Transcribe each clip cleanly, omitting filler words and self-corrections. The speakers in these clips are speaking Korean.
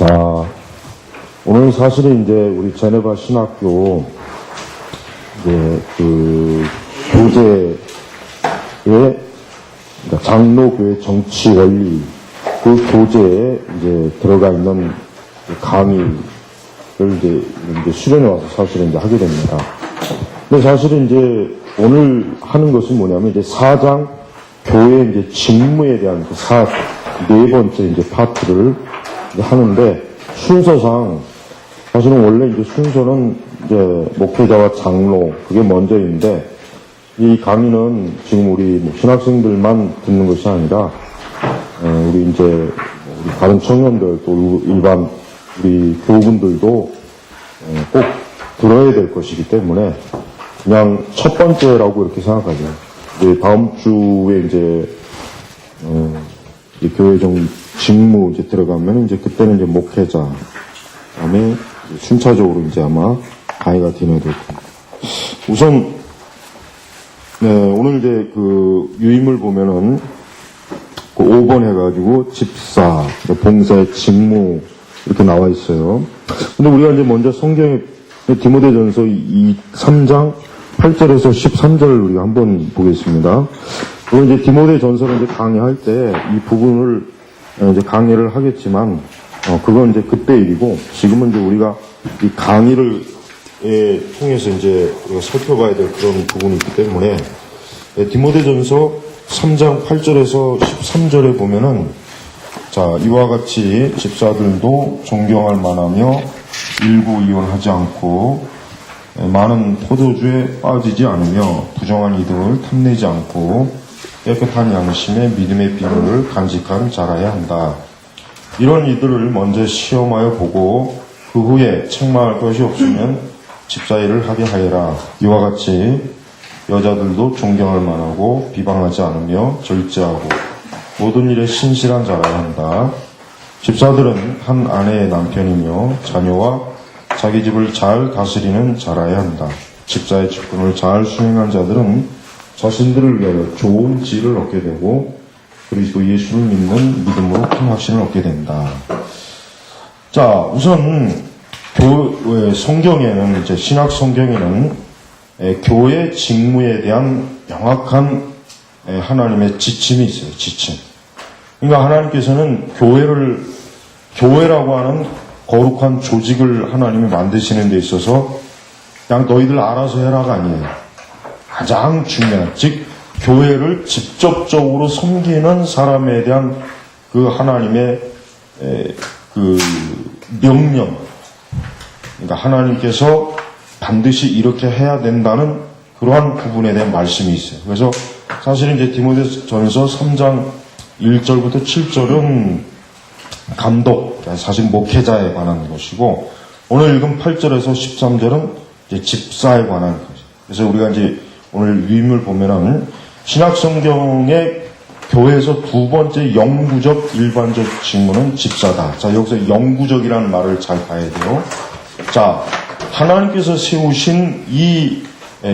자, 오늘 사실은 이제 우리 제네바 신학교 이제 그 교재에 그러니까 장로교회 정치 원리 그 교재에 이제 들어가 있는 강의를 이제 수련해 와서 사실은 이제 하게 됩니다. 근데 사실은 이제 오늘 하는 것은 뭐냐면 이제 4장 교회 이제 직무에 대한 그 네 번째 이제 파트를 이제 하는데 순서상 사실은 원래 이제 순서는 이제 목회자와 장로 그게 먼저인데 이 강의는 지금 우리 신학생들만 듣는 것이 아니라 우리 이제 우리 다른 청년들 또 일반 우리 교우분들도 꼭 들어야 될 것이기 때문에 그냥 첫 번째라고 이렇게 생각하죠. 이제 다음 주에 이제 교회 직무 이제 들어가면 이제 그때는 이제 목회자 그다음에 순차적으로 이제 아마 강의가 진행될 겁니다. 우선 오늘 이제 그 유임을 보면은 그 5번 해가지고 집사, 봉사의 직무 이렇게 나와 있어요. 근데 우리가 이제 먼저 성경에 디모데전서 3장 8절에서 13절을 우리가 한번 보겠습니다. 그리고 이제 디모데전서를 이제 강의할 때 이 부분을 이제 강의를 하겠지만 그건 이제 그때 일이고 지금은 이제 우리가 이 강의를 통해서 이제 우리가 살펴봐야 될 그런 부분이 있기 때문에 디모데전서 3장 8절에서 13절에 보면은 자 이와 같이 집사들도 존경할 만하며 일구 이혼하지 않고 많은 포도주에 빠지지 않으며 부정한 이득을 탐내지 않고 깨끗한 양심에 믿음의 비밀을 간직한 자라야 한다. 이런 이들을 먼저 시험하여 보고 그 후에 책망할 것이 없으면 집사일을 하게 하여라. 이와 같이 여자들도 존경할 만하고 비방하지 않으며 절제하고 모든 일에 신실한 자라야 한다. 집사들은 한 아내의 남편이며 자녀와 자기 집을 잘 다스리는 자라야 한다. 집사의 직분을 잘 수행한 자들은 자신들을 위하여 좋은 지혜를 얻게 되고 그리스도 예수를 믿는 믿음으로 큰 확신을 얻게 된다. 자, 우선 성경에는 이제 신학 성경에는 교회 직무에 대한 명확한 하나님의 지침이 있어요. 지침. 그러니까 하나님께서는 교회라고 하는 거룩한 조직을 하나님이 만드시는 데 있어서 그냥 너희들 알아서 해라가 아니에요. 가장 중요한, 즉 교회를 직접적으로 섬기는 사람에 대한 그 하나님의 그 명령, 그러니까 하나님께서 반드시 이렇게 해야 된다는 그러한 부분에 대한 말씀이 있어요. 그래서 사실은 이제 디모데전서 3장 1절부터 7절은 감독, 사실 목회자에 관한 것이고 오늘 읽은 8절에서 13절은 이제 집사에 관한 것이죠. 그래서 우리가 이제 오늘 유임을 보면은 신약 성경의 교회에서 두 번째 영구적 일반적 직무는 집사다. 자, 여기서 영구적이라는 말을 잘 봐야 돼요. 자, 하나님께서 세우신 이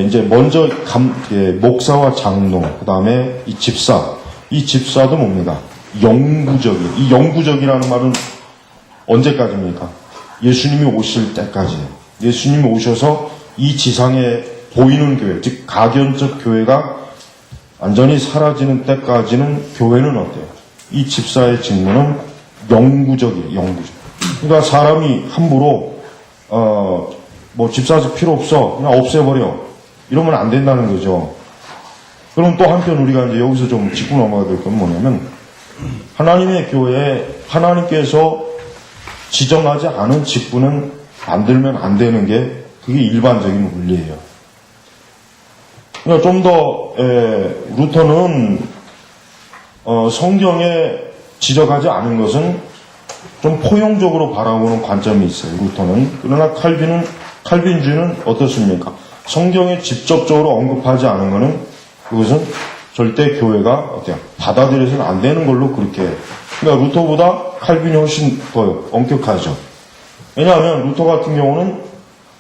이제 먼저 목사와 장로, 그 다음에 이 집사도 뭡니까? 영구적이에요. 이 영구적이라는 말은 언제까지입니까? 예수님이 오실 때까지. 예수님이 오셔서 이 지상에 보이는 교회, 즉 가견적 교회가 완전히 사라지는 때까지는 교회는 어때요? 이 집사의 직무는 영구적이에요. 영구적. 그러니까 사람이 함부로 뭐 집사직 필요 없어, 그냥 없애버려, 이러면 안 된다는 거죠. 그럼 또 한편 우리가 이제 여기서 좀 짚고 넘어가야 될 건 뭐냐면 하나님의 교회에 하나님께서 지정하지 않은 직분은 만들면 안 되는 게 그게 일반적인 원리예요. 그러니까 좀 더 루터는 성경에 지적하지 않은 것은 좀 포용적으로 바라보는 관점이 있어요. 루터는. 그러나 칼빈주의는 어떻습니까? 성경에 직접적으로 언급하지 않은 것은 그것은 절대 교회가 어때요? 받아들여서는 안 되는 걸로 그렇게 해요. 그러니까 루터보다 칼빈이 훨씬 더 엄격하죠. 왜냐하면 루터 같은 경우는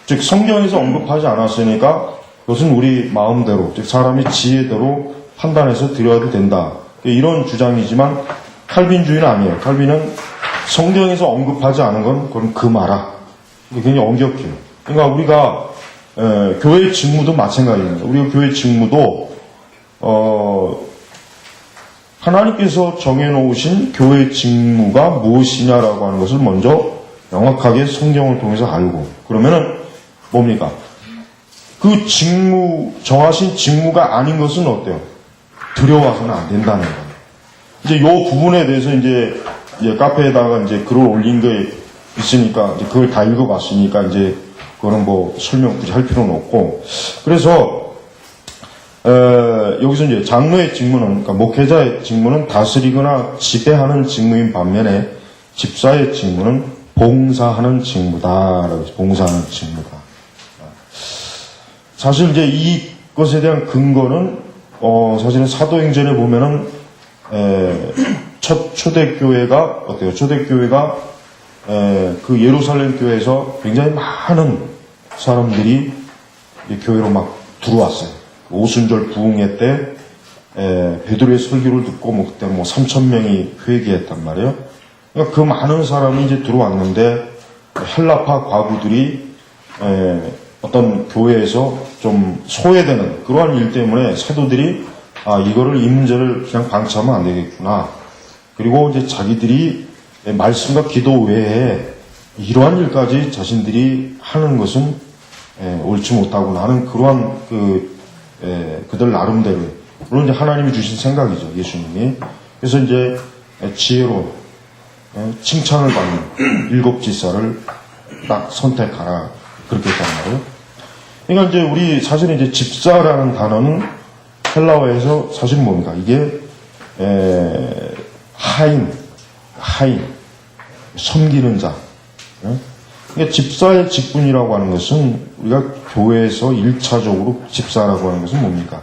즉 성경에서 언급하지 않았으니까 그것은 우리 마음대로, 즉 사람의 지혜대로 판단해서 드려야 된다. 이런 주장이지만 칼빈주의는 아니에요. 칼빈은 성경에서 언급하지 않은 건 그건 금하라. 이게 굉장히 엄격해요. 그러니까 우리가 교회 직무도 마찬가지입니다. 우리가 교회 직무도 하나님께서 정해놓으신 교회 직무가 무엇이냐라고 하는 것을 먼저 명확하게 성경을 통해서 알고, 그러면은 뭡니까? 그 직무, 정하신 직무가 아닌 것은 어때요? 들여와서는 안 된다는 거예요. 이제 요 부분에 대해서 이제 카페에다가 이제 글을 올린 게 있으니까, 이제 그걸 다 읽어봤으니까, 이제 그거는 뭐 설명 굳이 할 필요는 없고, 그래서 여기서 이제 장로의 직무는, 그러니까 목회자의 직무는 다스리거나 지배하는 직무인 반면에 집사의 직무는 봉사하는 직무다라고 해서 봉사하는 직무다. 사실 이제 이것에 대한 근거는 사실은 사도행전에 보면은 첫 초대교회가 어때요? 초대교회가 그 예루살렘 교회에서 굉장히 많은 사람들이 교회로 막 들어왔어요. 오순절 부흥회 때 베드로의 설교를 듣고 뭐 그때 뭐 3,000명이 회개했단 말이에요. 그러니까 그 많은 사람이 이제 들어왔는데 헬라파 과부들이 어떤 교회에서 좀 소외되는 그러한 일 때문에 사도들이 이거를 이 문제를 그냥 방치하면 안 되겠구나. 그리고 이제 자기들이 말씀과 기도 외에 이러한 일까지 자신들이 하는 것은 옳지 못하구나 하는 그러한 그들 나름대로 물론 이제 하나님이 주신 생각이죠, 예수님이. 그래서 이제 지혜로운 칭찬을 받는 7 집사를 딱 선택하라 그렇게 했단 말이에요. 그러니까 이제 우리 사실은 이제 집사라는 단어는 헬라어에서 사실 뭡니까? 이게 하인, 섬기는 자. 그러니까 집사의 직분이라고 하는 것은 우리가 교회에서 1차적으로 집사라고 하는 것은 뭡니까?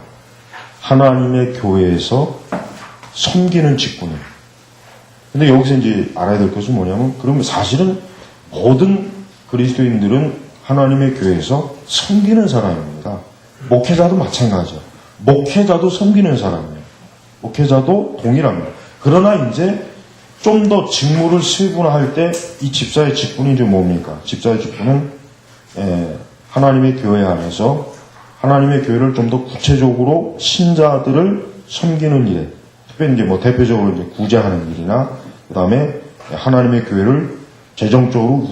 하나님의 교회에서 섬기는 직분이에요. 근데 여기서 이제 알아야 될 것은 뭐냐면, 그러면 사실은 모든 그리스도인들은 하나님의 교회에서 섬기는 사람입니다. 목회자도 마찬가지죠. 목회자도 섬기는 사람이에요. 목회자도 동일합니다. 그러나 이제 좀 더 직무를 세분화할 때 이 집사의 직분이 이제 뭡니까? 집사의 직분은 하나님의 교회 안에서 하나님의 교회를 좀 더 구체적으로 신자들을 섬기는 일에, 특별히 이제 뭐 대표적으로 이제 구제하는 일이나 그 다음에 하나님의 교회를 재정적으로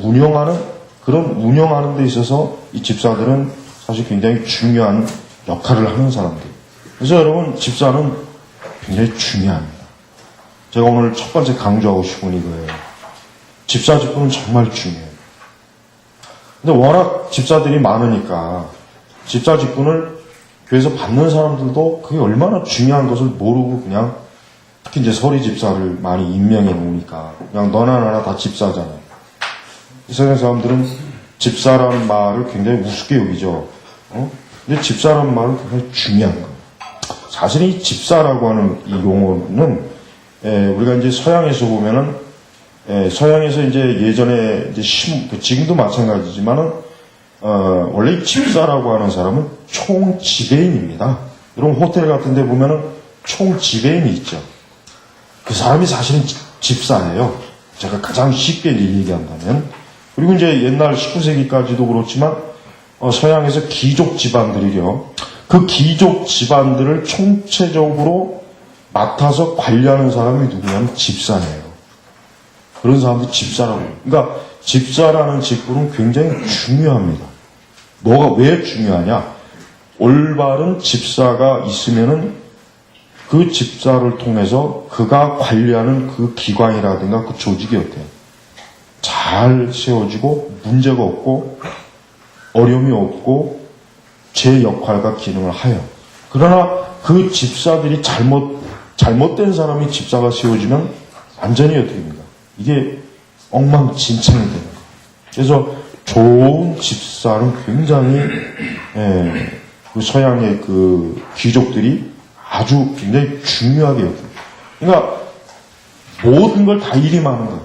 운영하는 데 있어서 이 집사들은 사실 굉장히 중요한 역할을 하는 사람들. 그래서 여러분, 집사는 굉장히 중요합니다. 제가 오늘 첫 번째 강조하고 싶은 이거예요. 집사 직분은 정말 중요해요. 근데 워낙 집사들이 많으니까 집사 직분을 교회에서 받는 사람들도 그게 얼마나 중요한 것을 모르고 그냥, 특히 이제 서리 집사를 많이 임명해 놓으니까 그냥 너나 나나 다 집사잖아요. 이 세상 사람들은 집사라는 말을 굉장히 우습게 여기죠. 근데 집사라는 말은 굉장히 중요한 거예요. 사실 이 집사라고 하는 이 용어는 우리가 이제 서양에서 보면은 서양에서 이제 예전에 이제 지금도 마찬가지지만은 원래 이 집사라고 하는 사람은 총지배인입니다. 여러분 호텔 같은 데 보면은 총지배인이 있죠. 그 사람이 사실은 집사예요. 제가 가장 쉽게 얘기한다면. 그리고 이제 옛날 19세기까지도 그렇지만 서양에서 귀족 집안들이요. 그 귀족 집안들을 총체적으로 맡아서 관리하는 사람이 누구냐면 집사예요. 그런 사람도 집사라고 해요. 그러니까 집사라는 직분은 굉장히 중요합니다. 뭐가 왜 중요하냐? 올바른 집사가 있으면은 그 집사를 통해서 그가 관리하는 그 기관이라든가 그 조직이 어때요? 잘 세워지고 문제가 없고 어려움이 없고 제 역할과 기능을 하여. 그러나 그 집사들이 잘못된 사람이 집사가 세워지면 완전히 어떻게 됩니까? 이게 엉망진창이 되는 거예요. 그래서 좋은 집사는 굉장히 그 서양의 그 귀족들이 아주 굉장히 중요하게 여깁니다. 그러니까 모든 걸 다 일임하는 거예요.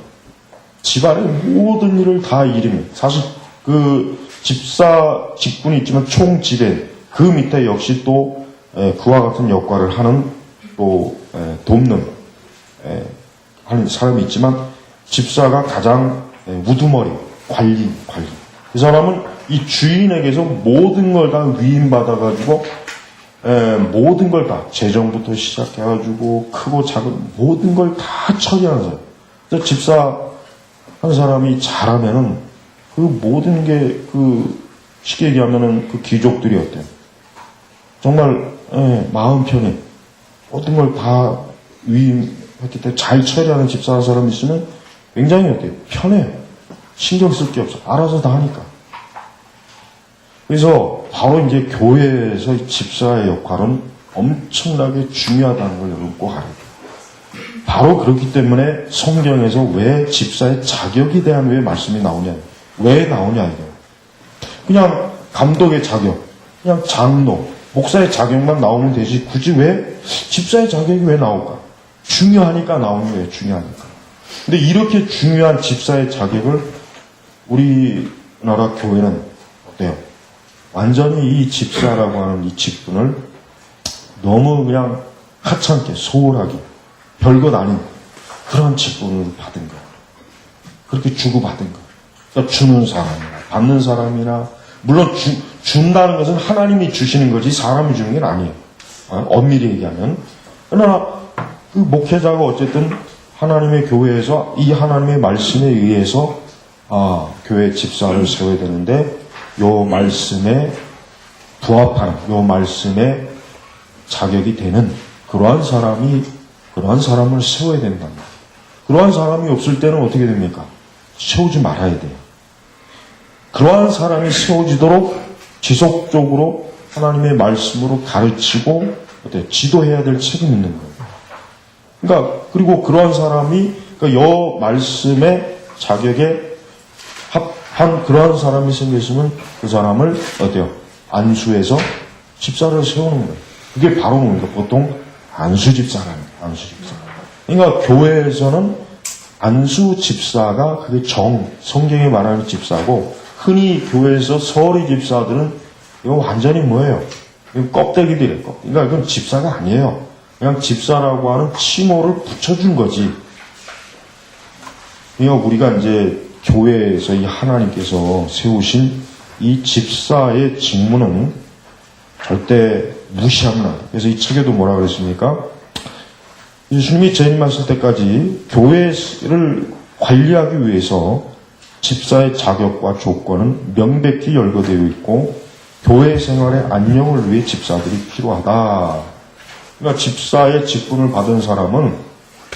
집안의 모든 일을 다 일임해요. 사실 그 집사 직분이 있지만 총지배, 그 밑에 역시 또 그와 같은 역할을 하는 또 돕는 하는 사람이 있지만 집사가 가장 우두머리, 관리. 이 사람은 이 주인에게서 모든 걸 다 위임받아가지고 모든 걸 다 재정부터 시작해가지고 크고 작은 모든 걸 다 처리하는 사람. 그래서 집사 한 사람이 잘하면은 그 모든 게 쉽게 얘기하면은 그 귀족들이 어때요? 정말 마음 편히 모든 걸 다 위임했기 때문에 잘 처리하는 집사 한 사람 있으면 굉장히 어때요? 편해요. 신경 쓸 게 없어. 알아서 다 하니까. 그래서 바로 이제 교회에서 이 집사의 역할은 엄청나게 중요하다는 걸 여러분 꼭 알아야 돼요. 바로 그렇기 때문에 성경에서 왜 집사의 자격에 대한 왜 말씀이 나오냐. 왜 나오냐 이거예요. 그냥 감독의 자격, 그냥 장로, 목사의 자격만 나오면 되지 굳이 왜 집사의 자격이 왜 나올까? 중요하니까 나오는 거예요. 중요하니까. 근데 이렇게 중요한 집사의 자격을 우리나라 교회는 어때요? 완전히 이 집사라고 하는 이 직분을 너무 그냥 하찮게 소홀하게 별것 아닌 그런 직분을 받은 거예요. 그렇게 주고받은 거예요. 그러니까 주는 사람이나 받는 사람이나 물론 준다는 것은 하나님이 주시는 거지 사람이 주는 게 아니에요. 엄밀히 얘기하면. 그러나 그 목회자가 어쨌든 하나님의 교회에서 이 하나님의 말씀에 의해서 교회 집사를 세워야 되는데 요 말씀에 부합하는 요 말씀에 자격이 되는 그러한 사람을 세워야 된답니다. 그러한 사람이 없을 때는 어떻게 됩니까? 세우지 말아야 돼요. 그러한 사람이 세워지도록 지속적으로 하나님의 말씀으로 가르치고 지도해야 될 책임이 있는 거예요. 그러니까 그리고 그러한 사람이 요 말씀의 자격에 합한 그러한 사람이 생겼으면 그 사람을 어때요? 안수해서 집사를 세우는 거예요. 그게 바로 뭡니까? 보통 안수 집사라는 거예요. 안수 집사. 그러니까 교회에서는 안수 집사가 그게 성경에 말하는 집사고 흔히 교회에서 서리 집사들은 이거 완전히 뭐예요? 이거 껍데기들이에요. 그러니까 이건 집사가 아니에요. 그냥 집사라고 하는 칭호를 붙여준 거지. 그러니까 우리가 이제 교회에서 이 하나님께서 세우신 이 집사의 직무는 절대 무시하면 안 돼요. 그래서 이 책에도 뭐라 그랬습니까? 예수님이 재림하실 때까지 교회를 관리하기 위해서 집사의 자격과 조건은 명백히 열거되어 있고 교회 생활의 안녕을 위해 집사들이 필요하다. 그러니까 집사의 직분을 받은 사람은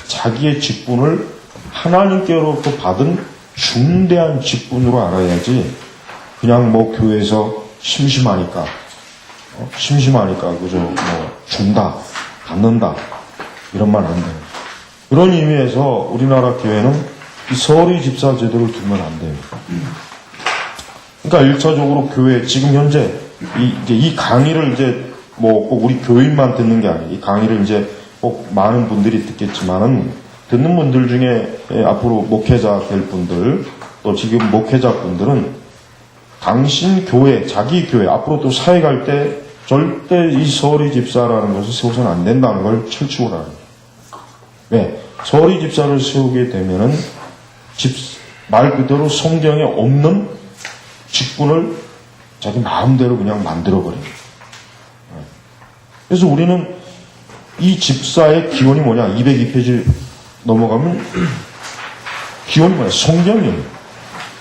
자기의 직분을 하나님께로부터 받은 중대한 직분으로 알아야지 그냥 교회에서 심심하니까 그저 준다, 받는다 이런 말 안 돼요. 그런 의미에서 우리나라 교회는 이 서리 집사 제도를 두면 안 돼요. 그러니까 1차적으로 교회 지금 현재 이 강의를 이제 꼭 우리 교인만 듣는 게 아니에요. 이 강의를 이제 꼭 많은 분들이 듣겠지만은 듣는 분들 중에 앞으로 목회자 될 분들 또 지금 목회자 분들은 당신 교회, 자기 교회 앞으로 또 사회 갈 때 절대 이 서리 집사라는 것을 세워서는 안 된다는 걸 철칙으로 알아요. 왜? 서리 집사를 세우게 되면은 말 그대로 성경에 없는 직분을 자기 마음대로 그냥 만들어버려요. 그래서 우리는 이 집사의 기원이 뭐냐? 202페이지 넘어가면 기원이 뭐냐? 성경이에요.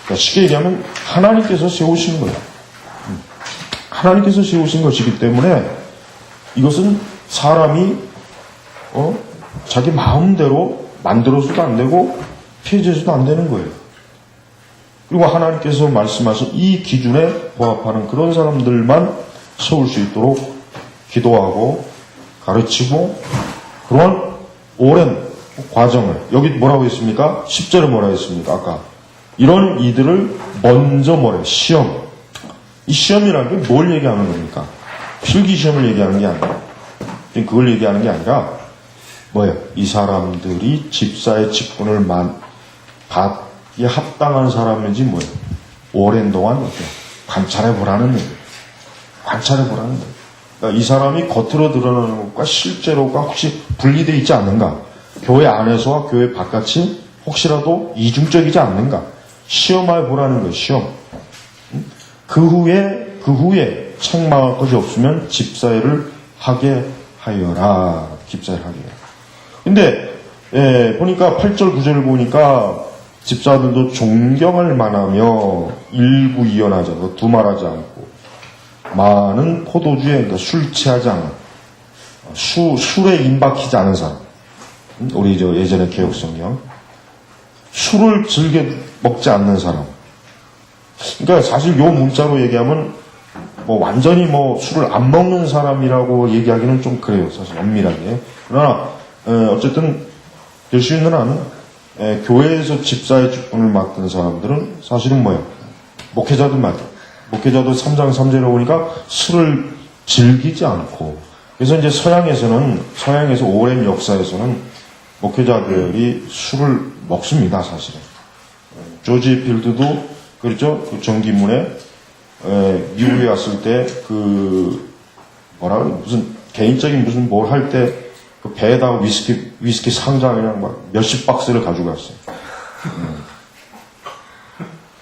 그러니까 쉽게 얘기하면 하나님께서 세우신 거예요. 하나님께서 세우신 것이기 때문에 이것은 사람이 자기 마음대로 만들어서도 안 되고 폐지해서도 안 되는 거예요. 그리고 하나님께서 말씀하신 이 기준에 부합하는 그런 사람들만 세울 수 있도록 기도하고 가르치고 그런 오랜 과정을 여기 뭐라고 했습니까? 10절에 뭐라고 했습니까? 아까 이런 이들을 먼저 뭐래요? 시험. 이 시험이라는 게 뭘 얘기하는 겁니까? 필기시험을 얘기하는 게 아니라 그걸 얘기하는 게 아니라 뭐예요? 이 사람들이 집사의 직분을 받기에 합당한 사람인지 뭐예요? 오랜 동안 어때요? 관찰해보라는 얘기예요. 관찰해보라는 거예요. 그러니까 이 사람이 겉으로 드러나는 것과 실제로가 혹시 분리되어 있지 않는가? 교회 안에서와 교회 바깥이 혹시라도 이중적이지 않는가 시험해 보라는 거예요. 시험. 그 후에 책망할 것이 없으면 집사일을 하게 하여라. 집사일을 하게 하여라. 근데 보니까 8절 9절을 보니까 집사들도 존경할 만하며 일구이연하자 두말하지 않고 많은 포도주에 그러니까 술 취하지 않는 술에 임박히지 않은 사람. 우리 예전에 개혁성경 술을 즐겨 먹지 않는 사람. 그러니까 사실 요 문자로 얘기하면 완전히 술을 안 먹는 사람이라고 얘기하기는 좀 그래요. 사실 엄밀하게. 그러나 어쨌든 될 수 있는 한은 교회에서 집사의 직분을 맡은 사람들은 사실은 목회자들 말이에요. 목회자도 3장 3절에 보니까 술을 즐기지 않고 그래서 이제 서양에서 오랜 역사에서는 목회자들이 술을 먹습니다. 사실은. 조지 필드도 그렇죠. 그 정기문에 미국에 갔을 때 무슨 개인적인 무슨 뭘 할 때 그 배에다가 위스키 상자 그냥 몇십 박스를 가지고 갔어요.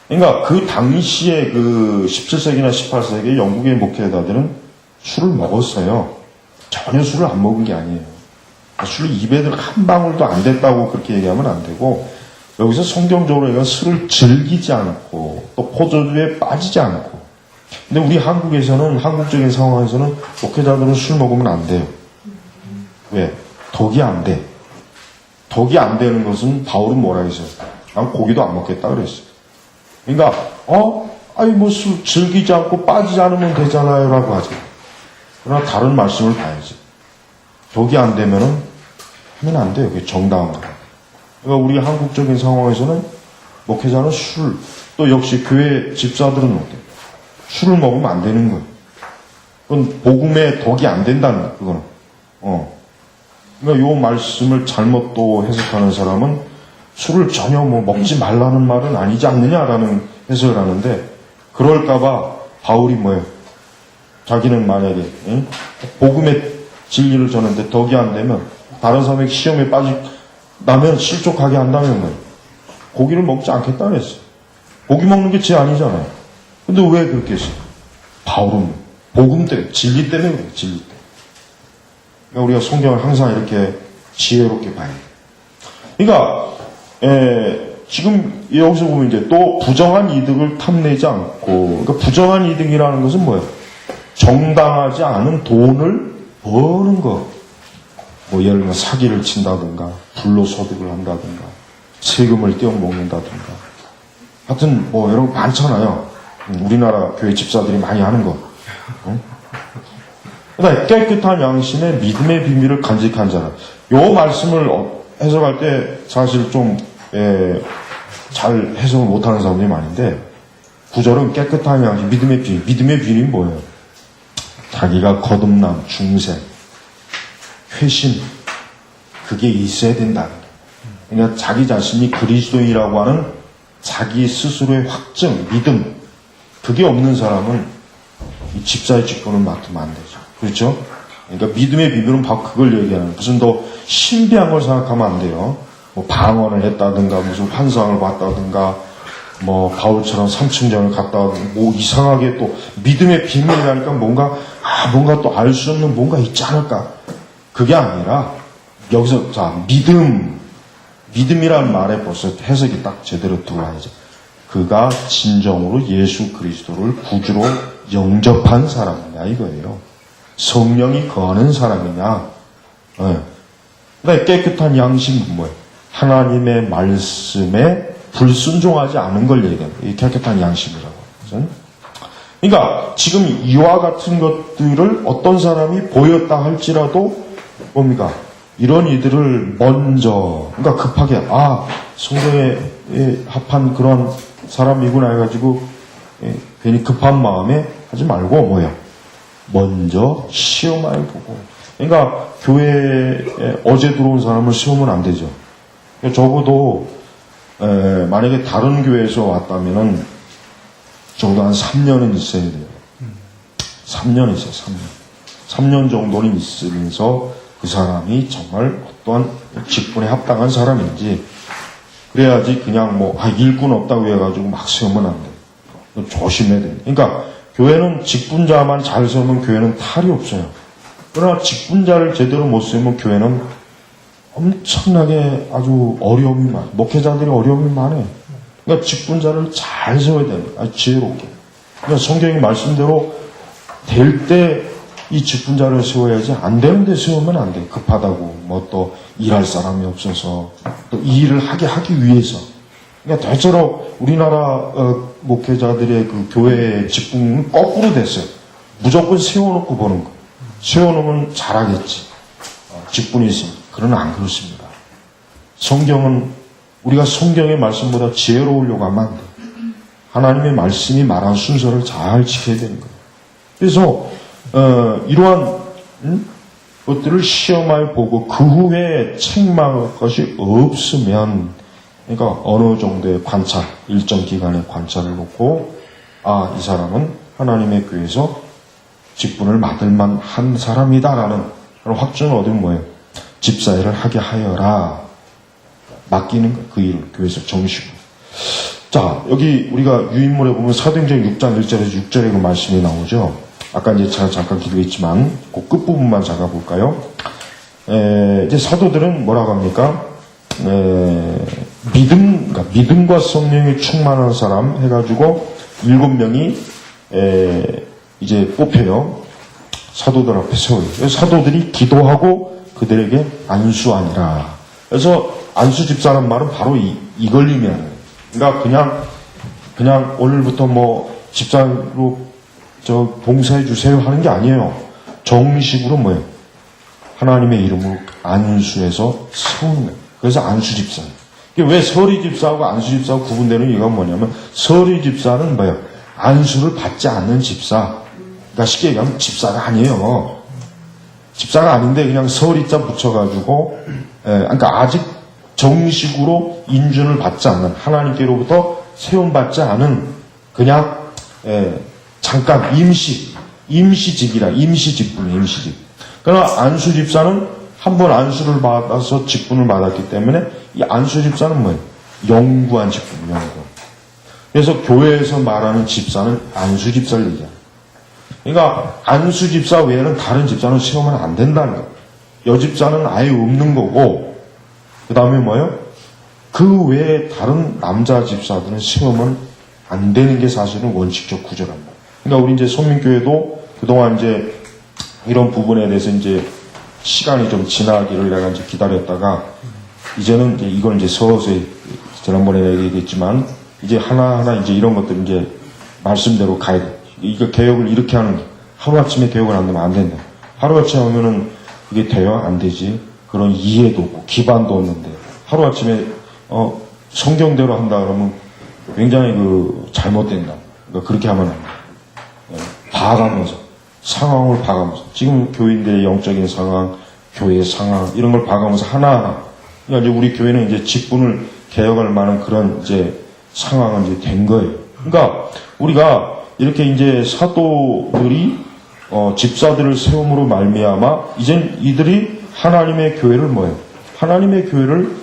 그러니까 그 당시에 그 17세기나 18세기 영국의 목회자들은 술을 먹었어요. 전혀 술을 안 먹은 게 아니에요. 술이 입에 들 한 방울도 안 됐다고 그렇게 얘기하면 안 되고 여기서 성경적으로 얘기하면 술을 즐기지 않고 또 포도주에 빠지지 않고 근데 우리 한국에서는 한국적인 상황에서는 목회자들은 술 먹으면 안 돼요. 왜? 덕이 안 돼. 덕이 안 되는 것은 바울은 뭐라 했어요? 난 고기도 안 먹겠다 그랬어요. 그러니까 술 즐기지 않고 빠지지 않으면 되잖아요 라고 하죠. 그러나 다른 말씀을 봐야지. 덕이 안 되면은 하면 안 돼요. 그게 정당한 거예요. 그러니까 우리 한국적인 상황에서는 목회자는 술, 또 역시 교회 집사들은 어때요? 술을 먹으면 안 되는 거예요. 그건 복음에 덕이 안 된다는 거예요. 그거는. 그러니까 요 말씀을 잘못 또 해석하는 사람은 술을 전혀 먹지 말라는 말은 아니지 않느냐라는 해석을 하는데 그럴까봐 바울이 자기는 만약에 복음의 진리를 전하는데 덕이 안 되면 다른 사람에게 시험에 빠지면 실족하게 한다면 고기를 먹지 않겠다 그랬어요. 고기 먹는 게 죄 아니잖아요. 근데 왜 그렇게 했어요? 바울은 복음 때문에 진리 때문에 그래요. 진리 때문에. 그러니까 우리가 성경을 항상 이렇게 지혜롭게 봐야 돼요. 그러니까 지금 여기서 보면 이제 또 부정한 이득을 탐내지 않고 그러니까 부정한 이득이라는 것은 뭐예요? 정당하지 않은 돈을 버는 거. 예를 들면 사기를 친다든가 불로소득을 한다든가 세금을 떼어먹는다든가 하여튼 여러 거 많잖아요. 우리나라 교회 집사들이 많이 하는 거. 그다음에 깨끗한 양심의 믿음의 비밀을 간직한 자라. 요 말씀을 해석할 때 사실 좀 잘 해석을 못하는 사람들이 많은데 구절은 깨끗한 양심, 믿음의 비밀. 믿음의 비밀이 뭐예요? 자기가 거듭남, 중생, 회심 그게 있어야 된다. 그러니까 자기 자신이 그리스도인이라고 하는 자기 스스로의 확증, 믿음 그게 없는 사람은 이 집사의 직분을 맡으면 안 되죠. 그렇죠? 그러니까 믿음의 비밀은 바로 그걸 얘기하는 무슨 더 신비한 걸 생각하면 안 돼요. 방언을 했다든가 무슨 환상을 봤다든가 바울처럼 삼층전을 갔다든가 이상하게 또 믿음의 비밀이라니까 뭔가 또 알 수 없는 뭔가 있지 않을까. 그게 아니라 여기서 믿음이란 말에 벌써 해석이 딱 제대로 들어와야죠. 그가 진정으로 예수 그리스도를 구주로 영접한 사람이냐 이거예요. 성령이 거하는 사람이냐. 그다음에 깨끗한 양심은 뭐예요? 하나님의 말씀에 불순종하지 않은 걸 얘기해요. 이 깨끗한 양심이라고. 그러니까 지금 이와 같은 것들을 어떤 사람이 보였다 할지라도 뭡니까? 이런 이들을 먼저 그러니까 급하게 성경에 합한 그런 사람이구나 해가지고 괜히 급한 마음에 하지 말고 먼저 시험을 보고. 그러니까 교회에 어제 들어온 사람을 시험은 안 되죠. 적어도 만약에 다른 교회에서 왔다면은 적어도 한 3년은 있어야 돼요. 3년 있어요. 3년 정도는 있으면서 그 사람이 정말 어떠한 직분에 합당한 사람인지 그래야지 그냥 일꾼 없다고 해가지고 막 세우면 안 돼. 조심해야 돼. 그러니까 교회는 직분자만 잘 세우면 교회는 탈이 없어요. 그러나 직분자를 제대로 못 세우면 교회는 엄청나게 아주 어려움이 많아. 목회자들이 어려움이 많아요. 그러니까 직분자를 잘 세워야 돼요. 아주 지혜롭게. 그러니까 성경이 말씀대로 될 때 이 직분자를 세워야지 안 되는데 세우면 안 돼. 급하다고 또 일할 사람이 없어서 또 이 일을 하기 위해서. 그러니까 대체로 우리나라 목회자들의 그 교회의 직분은 거꾸로 됐어요. 무조건 세워놓고 보는 거. 세워놓으면 잘하겠지. 직분이 있으면. 그러나 안 그렇습니다. 성경은 우리가 성경의 말씀보다 지혜로우려고 하면 안 돼. 하나님의 말씀이 말한 순서를 잘 지켜야 되는 거예요. 그래서 이러한 것들을 시험하여 보고 그 후에 책망할 것이 없으면, 그러니까 어느 정도의 관찰, 일정 기간의 관찰을 놓고 이 사람은 하나님의 교회에서 직분을 받을 만한 사람이다라는 그런 확증을 얻으면 뭐예요? 집사일을 하게 하여라. 맡기는 거, 그 일을 교회에서 정식으로. 자, 여기 우리가 유인물에 보면 사도행전 6장 1절에서 6절에 그 말씀이 나오죠. 아까 이제 제가 잠깐 기도했지만 그 끝부분만 잠깐 볼까요? 이제 사도들은 뭐라고 합니까? 믿음과 성령이 충만한 사람 해가지고 7명이 이제 뽑혀요. 사도들 앞에 세워요. 사도들이 기도하고 그들에게 안수하니라. 그래서 안수 집사라는 말은 바로 이걸 의미하는 거예요. 그러니까 그냥 오늘부터 집사로 봉사해 주세요 하는 게 아니에요. 정식으로 뭐예요? 하나님의 이름으로 안수해서 세우는 거예요. 그래서 안수 집사예요. 왜 서리 집사하고 안수 집사하고 구분되는 이유가 뭐냐면, 서리 집사는 뭐예요? 안수를 받지 않는 집사. 그러니까 쉽게 얘기하면 집사가 아니에요. 집사가 아닌데 그냥 서리자 붙여가지고, 그러니까 아직 정식으로 인준을 받지 않는, 하나님께로부터 세움받지 않은 그냥 잠깐 임시직이라, 임시직분, 임시직. 그러나 안수 집사는 한 번 안수를 받아서 직분을 받았기 때문에 이 안수 집사는 뭐예요? 영구한 직분, 영구. 그래서 교회에서 말하는 집사는 안수 집사를 얘기해요. 그러니까 안수 집사 외에는 다른 집사는 세우면 안 된다는 거예요. 여집사는 아예 없는 거고, 그 다음에 뭐예요? 그 외에 다른 남자 집사들은 세우면 안 되는 게 사실은 원칙적 구조랍니다. 그러니까 우리 이제 선민교회도 그동안 이제 이런 부분에 대해서 이제 시간이 좀 지나기를 내가 이제 기다렸다가, 이제는 이제 이걸 이제 서서히, 지난번에 얘기했지만, 이제 하나하나 이제 이런 것들 이제 말씀대로 가야 돼. 이거 개혁을 이렇게 하는 게, 하루아침에 개혁을 안 되면 안 된다. 하루아침에 하면은 이게 돼요? 안 되지. 그런 이해도 없고, 기반도 없는데, 하루아침에, 성경대로 한다 그러면 굉장히 잘못된다. 그러니까 그렇게 하면 안 돼. 봐가면서, 상황을 봐가면서, 지금 교인들의 영적인 상황, 교회의 상황, 이런 걸 봐가면서 하나하나, 그러니까 이제 우리 교회는 이제 직분을 개혁할 만한 그런 이제 상황은 이제 된 거예요. 그러니까 우리가 이렇게 이제 사도들이, 집사들을 세움으로 말미암아, 이젠 이들이 하나님의 교회를 뭐예요? 하나님의 교회를,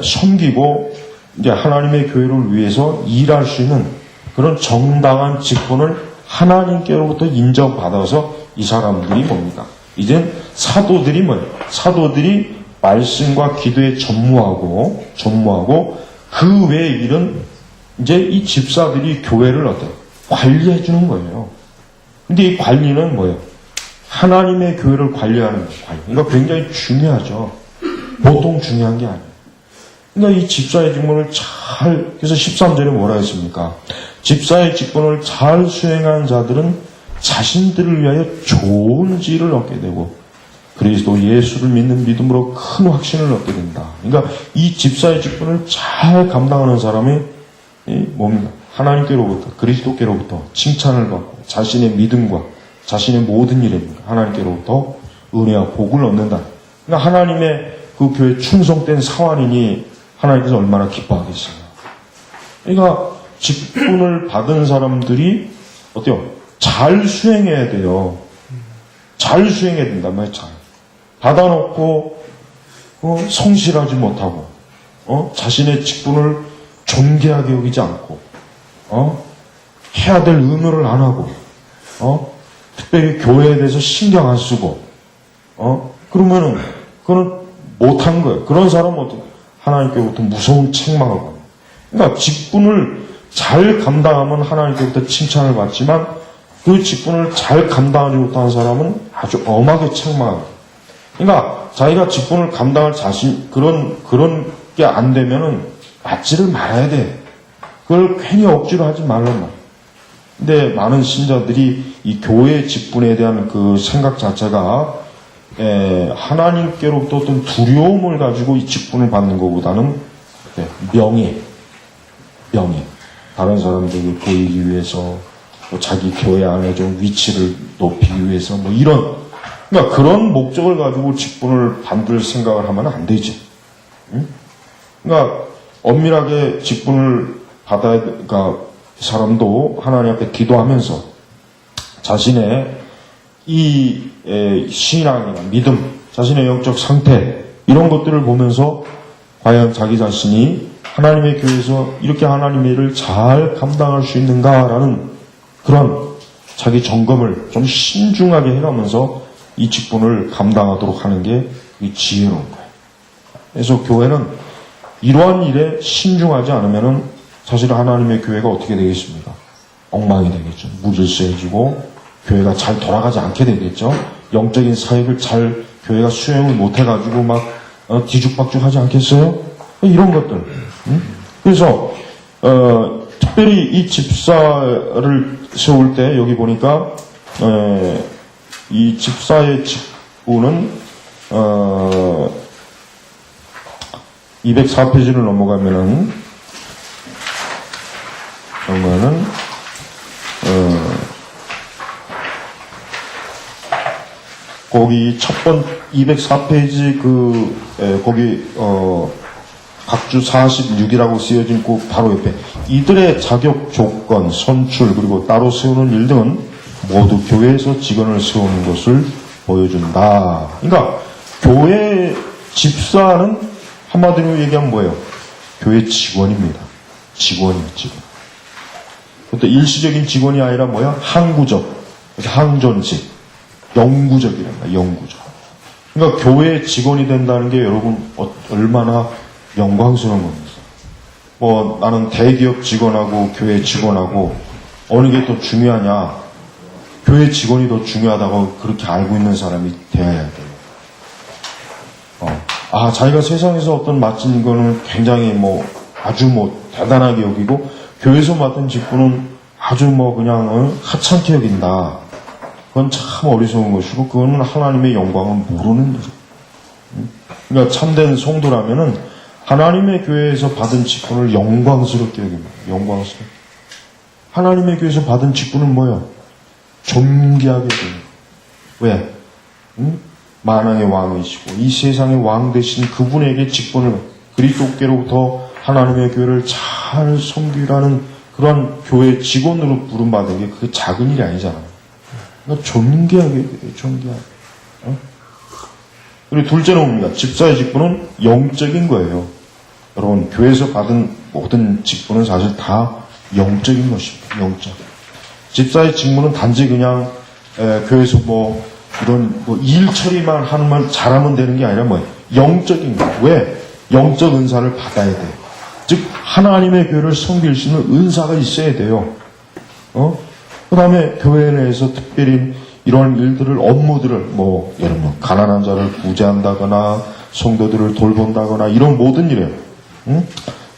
섬기고, 이제 하나님의 교회를 위해서 일할 수 있는 그런 정당한 직분을 하나님께로부터 인정받아서 이 사람들이 뭡니까? 이젠 사도들이 뭐예요? 사도들이 말씀과 기도에 전무하고 그 외의 일은 이제 이 집사들이 교회를 어때요? 관리해 주는 거예요. 근데 이 관리는 뭐예요? 하나님의 교회를 관리하는 관리. 그러니까 굉장히 중요하죠. 보통 중요한 게 아니에요. 그러니까 이 집사의 직분을 그래서 13절에 뭐라 했습니까? 집사의 직분을 잘 수행한 자들은 자신들을 위하여 좋은 지를 얻게 되고 그리스도 예수를 믿는 믿음으로 큰 확신을 얻게 된다. 그러니까 이 집사의 직분을 잘 감당하는 사람이 뭡니까? 하나님께로부터, 그리스도께로부터 칭찬을 받고 자신의 믿음과 자신의 모든 일에 하나님께로부터 은혜와 복을 얻는다. 그러니까 하나님의 그 교회 충성된 사환이니 하나님께서 얼마나 기뻐하겠어요. 그러니까 직분을 받은 사람들이 어때요? 잘 수행해야 돼요. 잘 수행해야 된단 말이에요. 잘. 받아놓고 성실하지 못하고 자신의 직분을 존귀하게 여기지 않고, 해야 될 의무를 안 하고, 특별히 교회에 대해서 신경 안 쓰고, 그러면은, 그거는 못한 거예요. 그런 사람은 어떻게, 하나님께로부터 무서운 책망을 받아요. 그러니까 직분을 잘 감당하면 하나님께로부터 칭찬을 받지만, 그 직분을 잘 감당하지 못한 사람은 아주 엄하게 책망합니다. 그러니까 자기가 직분을 감당할 그런 게 안 되면은 맞지를 말아야 돼. 그걸 괜히 억지로 하지 말란 말이야. 근데 많은 신자들이 이 교회 직분에 대한 그 생각 자체가 하나님께로부터 어떤 두려움을 가지고 이 직분을 받는 것보다는 명예. 다른 사람들에게 보이기 위해서, 뭐 자기 교회 안에 좀 위치를 높이기 위해서, 뭐 그러니까 그런 목적을 가지고 직분을 받을 생각을 하면 안 되지. 응? 그러니까 엄밀하게 직분을 받아야, 그러니까 사람도 하나님 앞에 기도하면서 자신의 이 신앙이나 믿음, 자신의 영적 상태, 이런 것들을 보면서 과연 자기 자신이 하나님의 교회에서 이렇게 하나님의 일을 잘 감당할 수 있는가라는 그런 자기 점검을 좀 신중하게 해가면서 이 직분을 감당하도록 하는 게 지혜로운 거예요. 그래서 교회는 이러한 일에 신중하지 않으면은 사실 하나님의 교회가 어떻게 되겠습니까? 엉망이 되겠죠. 무질서해지고 교회가 잘 돌아가지 않게 되겠죠. 영적인 사역을 잘 교회가 수행을 못해가지고 막 뒤죽박죽하지 않겠어요? 이런 것들. 그래서 특별히 이 집사를 세울 때 여기 보니까 이 집사의 직분은 204페이지를 넘어가면은 거기 첫 번 204페이지 거기 각주 46이라고 쓰여진 그 바로 옆에 이들의 자격 조건, 선출 그리고 따로 세우는 일 등은 모두 교회에서 직원을 세우는 것을 보여준다. 그러니까 교회 집사는 한마디로 얘기하면 뭐예요? 교회 직원입니다. 직원이에요, 직원. 그것도 일시적인 직원이 아니라 뭐야? 항구적, 그래서 항존직, 영구적이란다. 영구적. 그러니까 교회 직원이 된다는 게 여러분 얼마나 영광스러운 겁니다. 뭐 나는 대기업 직원하고 교회 직원하고 어느 게 더 중요하냐? 교회 직원이 더 중요하다고 그렇게 알고 있는 사람이 되어야 돼요. 자기가 세상에서 어떤 맡은 거는 굉장히 아주 대단하게 여기고 교회에서 맡은 직분은 아주 그냥 하찮게 여긴다. 그건 참 어리석은 것이고 그거는 하나님의 영광을 모르는 거죠. 그러니까 참된 성도라면은 하나님의 교회에서 받은 직분을 영광스럽게 여깁니다. 영광스럽게. 하나님의 교회에서 받은 직분은 뭐예요? 존귀하게 여깁니다. 왜? 만왕의 왕이시고 이 세상의 왕 되신 그분에게 직분을 그리스도께로부터 하나님의 교회를 잘 섬기라는 그런 교회 직원으로 부름받은 게 그게 작은 일이 아니잖아요. 그러니까 존귀하게 존귀하게. 그리고 둘째는 뭡니까? 집사의 직분은 영적인 거예요. 여러분 교회에서 받은 모든 직분은 사실 다 영적인 것입니다. 영적. 집사의 직무는 단지 그냥 교회에서 이런 일 처리만 하면 잘하면 되는 게 아니라 뭐예요? 영적인 거. 왜? 영적 은사를 받아야 돼. 즉 하나님의 교회를 섬길 수 있는 은사가 있어야 돼요. 그 다음에 교회 내에서 특별히 이런 일들을 업무들을 여러분 가난한 자를 구제한다거나 성도들을 돌본다거나 이런 모든 일에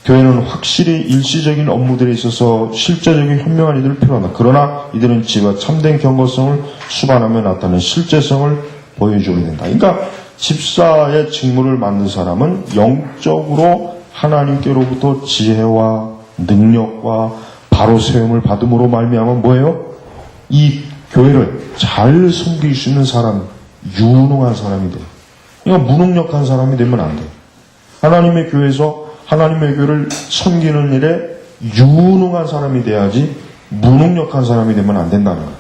교회는 확실히 일시적인 업무들에 있어서 실제적인 현명한 이들을 필요하다. 그러나 이들은 지와 참된 경거성을 수반하며 나타내는 실제성을 보여줘야 된다. 그러니까 집사의 직무를 맡는 사람은 영적으로 하나님께로부터 지혜와 능력과 바로 세움을 받음으로 말미암아 뭐예요? 이 교회를 잘 섬길 수 있는 사람, 유능한 사람이 돼요. 그러니까 무능력한 사람이 되면 안 돼요. 하나님의 교회에서 하나님의 교회를 섬기는 일에 유능한 사람이 돼야지 무능력한 사람이 되면 안 된다는 거예요.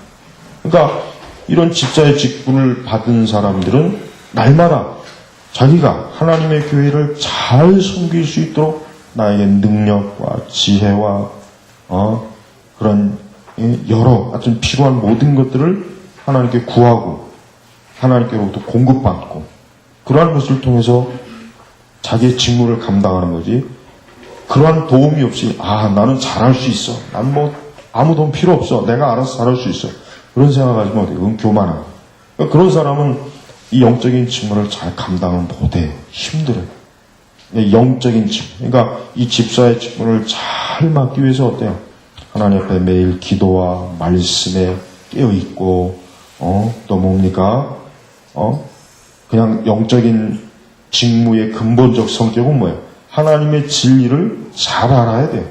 그러니까 이런 집사의 직분을 받은 사람들은 날마다 자기가 하나님의 교회를 잘 섬길 수 있도록 나에게 능력과 지혜와 그런 여러 하여튼 필요한 모든 것들을 하나님께 구하고 하나님께로부터 공급받고 그러한 것을 통해서 자기의 직무를 감당하는 거지. 그러한 도움이 없이 나는 잘할 수 있어. 난 뭐 아무 도움 필요 없어. 내가 알아서 잘할 수 있어. 그런 생각하지 마. 교만한. 그러니까 그런 사람은 이 영적인 직무를 잘 감당은 못해요. 힘들어요. 영적인 직무. 그러니까 이 집사의 직무를 잘 맡기 위해서 어때요? 하나님 앞에 매일 기도와 말씀에 깨어있고 또 뭡니까? 그냥 영적인 직무의 근본적 성격은 뭐예요? 하나님의 진리를 잘 알아야 돼요.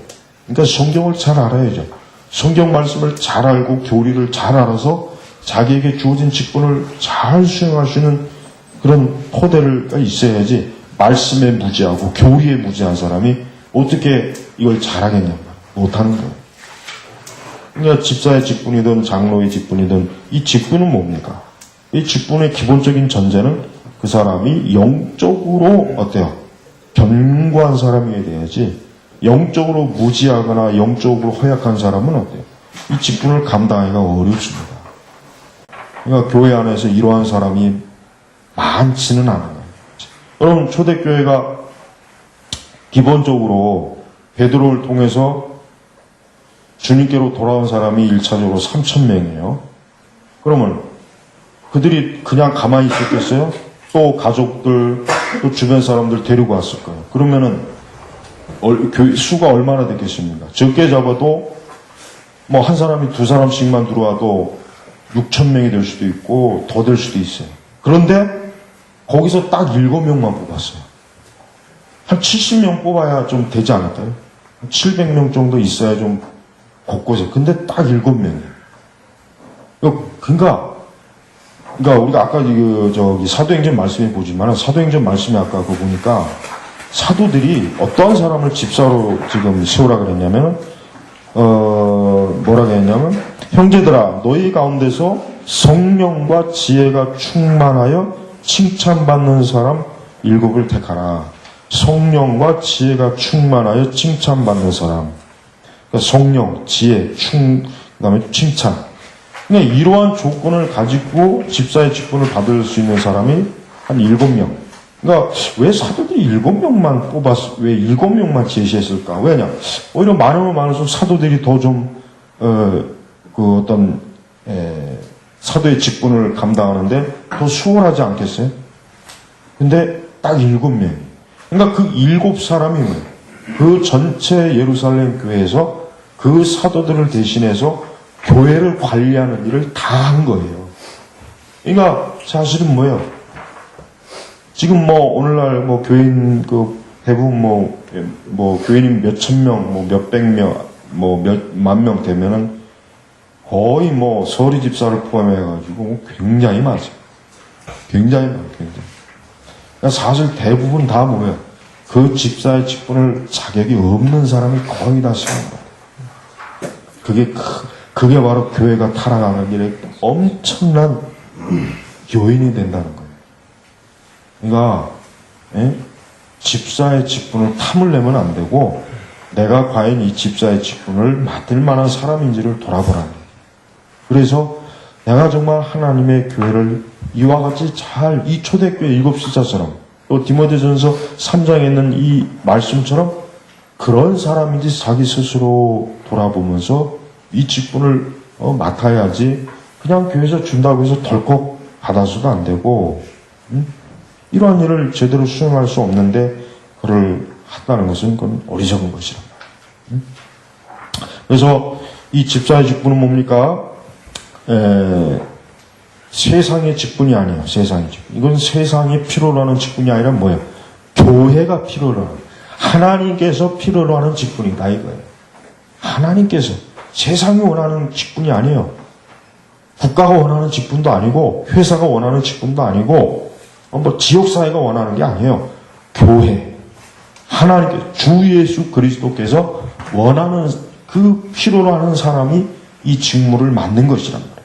그러니까 성경을 잘 알아야죠. 성경 말씀을 잘 알고 교리를 잘 알아서 자기에게 주어진 직분을 잘 수행할 수 있는 그런 토대가 있어야지 말씀에 무지하고 교리에 무지한 사람이 어떻게 이걸 잘하겠냐. 못하는 거예요. 그러니까 집사의 직분이든 장로의 직분이든 이 직분은 뭡니까? 이 직분의 기본적인 전제는 그 사람이 영적으로 어때요? 견고한 사람이어야 돼야지 영적으로 무지하거나 영적으로 허약한 사람은 어때요? 이 직분을 감당하기가 어렵습니다. 그러니까 교회 안에서 이러한 사람이 많지는 않아요. 여러분 초대교회가 기본적으로 베드로를 통해서 주님께로 돌아온 사람이 1차적으로 3,000명이에요. 그러면 그들이 그냥 가만히 있었겠어요? 또 가족들, 또 주변 사람들 데리고 왔을 거예요. 그러면은 수가 얼마나 됐겠습니까? 적게 잡아도 뭐 한 사람이 두 사람씩만 들어와도 6,000명이 될 수도 있고 더 될 수도 있어요. 그런데 거기서 딱 7명만 뽑았어요. 한 70명 뽑아야 좀 되지 않을까요? 700명 정도 있어야 좀 곳곳에. 근데 딱 7명이에요. 그러니까 우리가 아까 사도행전 말씀에 보지만 사도행전 말씀에 아까 그거 보니까 사도들이 어떠한 사람을 집사로 지금 세우라 그랬냐면 뭐라 그랬냐면 형제들아 너희 가운데서 성령과 지혜가 충만하여 칭찬받는 사람 7을 택하라. 성령과 지혜가 충만하여 칭찬받는 사람. 그러니까 성령, 지혜, 그다음에 칭찬. 그러니까 이러한 조건을 가지고 집사의 직분을 받을 수 있는 사람이 한 7명. 그러니까 왜 사도들이 7명만 뽑았어? 왜 7명만 제시했을까? 왜냐? 오히려 많으면 많을수록 사도들이 더 좀 사도의 직분을 감당하는데 더 수월하지 않겠어요? 근데 딱 7명. 그러니까 그 7사람이 뭐예요? 그 전체 예루살렘 교회에서 그 사도들을 대신해서 교회를 관리하는 일을 다 한 거예요. 그러니까 사실은 뭐예요? 지금 오늘날 교인 대부분 교인이 몇천 명, 몇백 명, 몇만 명 되면은 거의 서리 집사를 포함해가지고 굉장히 많죠. 굉장히 많아요. 그러니까 사실 대부분 다 뭐예요? 그 집사의 직분을 자격이 없는 사람이 거의 다 쓰는 거예요. 그게 바로 교회가 타락하는 길에 엄청난 요인이 된다는 거예요. 그러니까 집사의 직분을 탐을 내면 안 되고 내가 과연 이 집사의 직분을 맡을 만한 사람인지를 돌아보라는 거예요. 그래서 내가 정말 하나님의 교회를 이와 같이 잘 이 초대교회 7집사처럼 또 디모데전서 3장에 있는 이 말씀처럼 그런 사람인지 자기 스스로 돌아보면서 이 직분을 맡아야지 그냥 교회에서 준다고 해서 덜컥 받아서도 안 되고 이러한 일을 제대로 수행할 수 없는데 그를 한다는 것은 그건 어리석은 것이란 말이에요. 그래서 이 집사의 직분은 뭡니까? 세상의 직분이 아니에요. 세상의 직분. 이건 세상이 필요로 하는 직분이 아니라 뭐예요? 교회가 필요로 하는, 하나님께서 필요로 하는 직분이다 이거예요. 하나님께서. 세상이 원하는 직분이 아니에요. 국가가 원하는 직분도 아니고 회사가 원하는 직분도 아니고 지역사회가 원하는 게 아니에요. 교회. 하나님께서 주 예수 그리스도께서 원하는 그 필요로 하는 사람이 이 직무를 맡는 것이란 말이에요.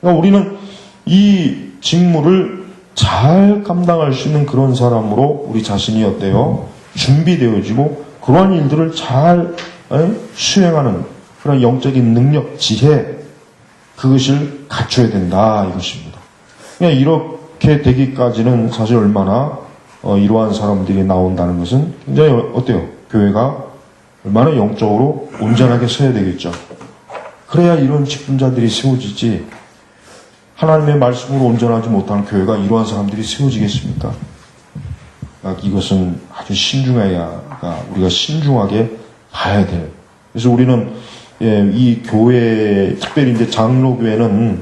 그러니까 우리는 이 직무를 잘 감당할 수 있는 그런 사람으로 우리 자신이 어때요? 준비되어지고 그러한 일들을 잘 수행하는 그런 영적인 능력, 지혜 그것을 갖춰야 된다 이것입니다. 그냥 이렇게 되기까지는 사실 얼마나 이러한 사람들이 나온다는 것은 굉장히 어때요? 교회가 얼마나 영적으로 온전하게 서야 되겠죠. 그래야 이런 직분자들이 세워지지 하나님의 말씀으로 온전하지 못하는 교회가 이러한 사람들이 세워지겠습니까? 이것은 아주 우리가 신중하게 봐야 돼요. 그래서 우리는 이 교회, 특별히 이제 장로교회는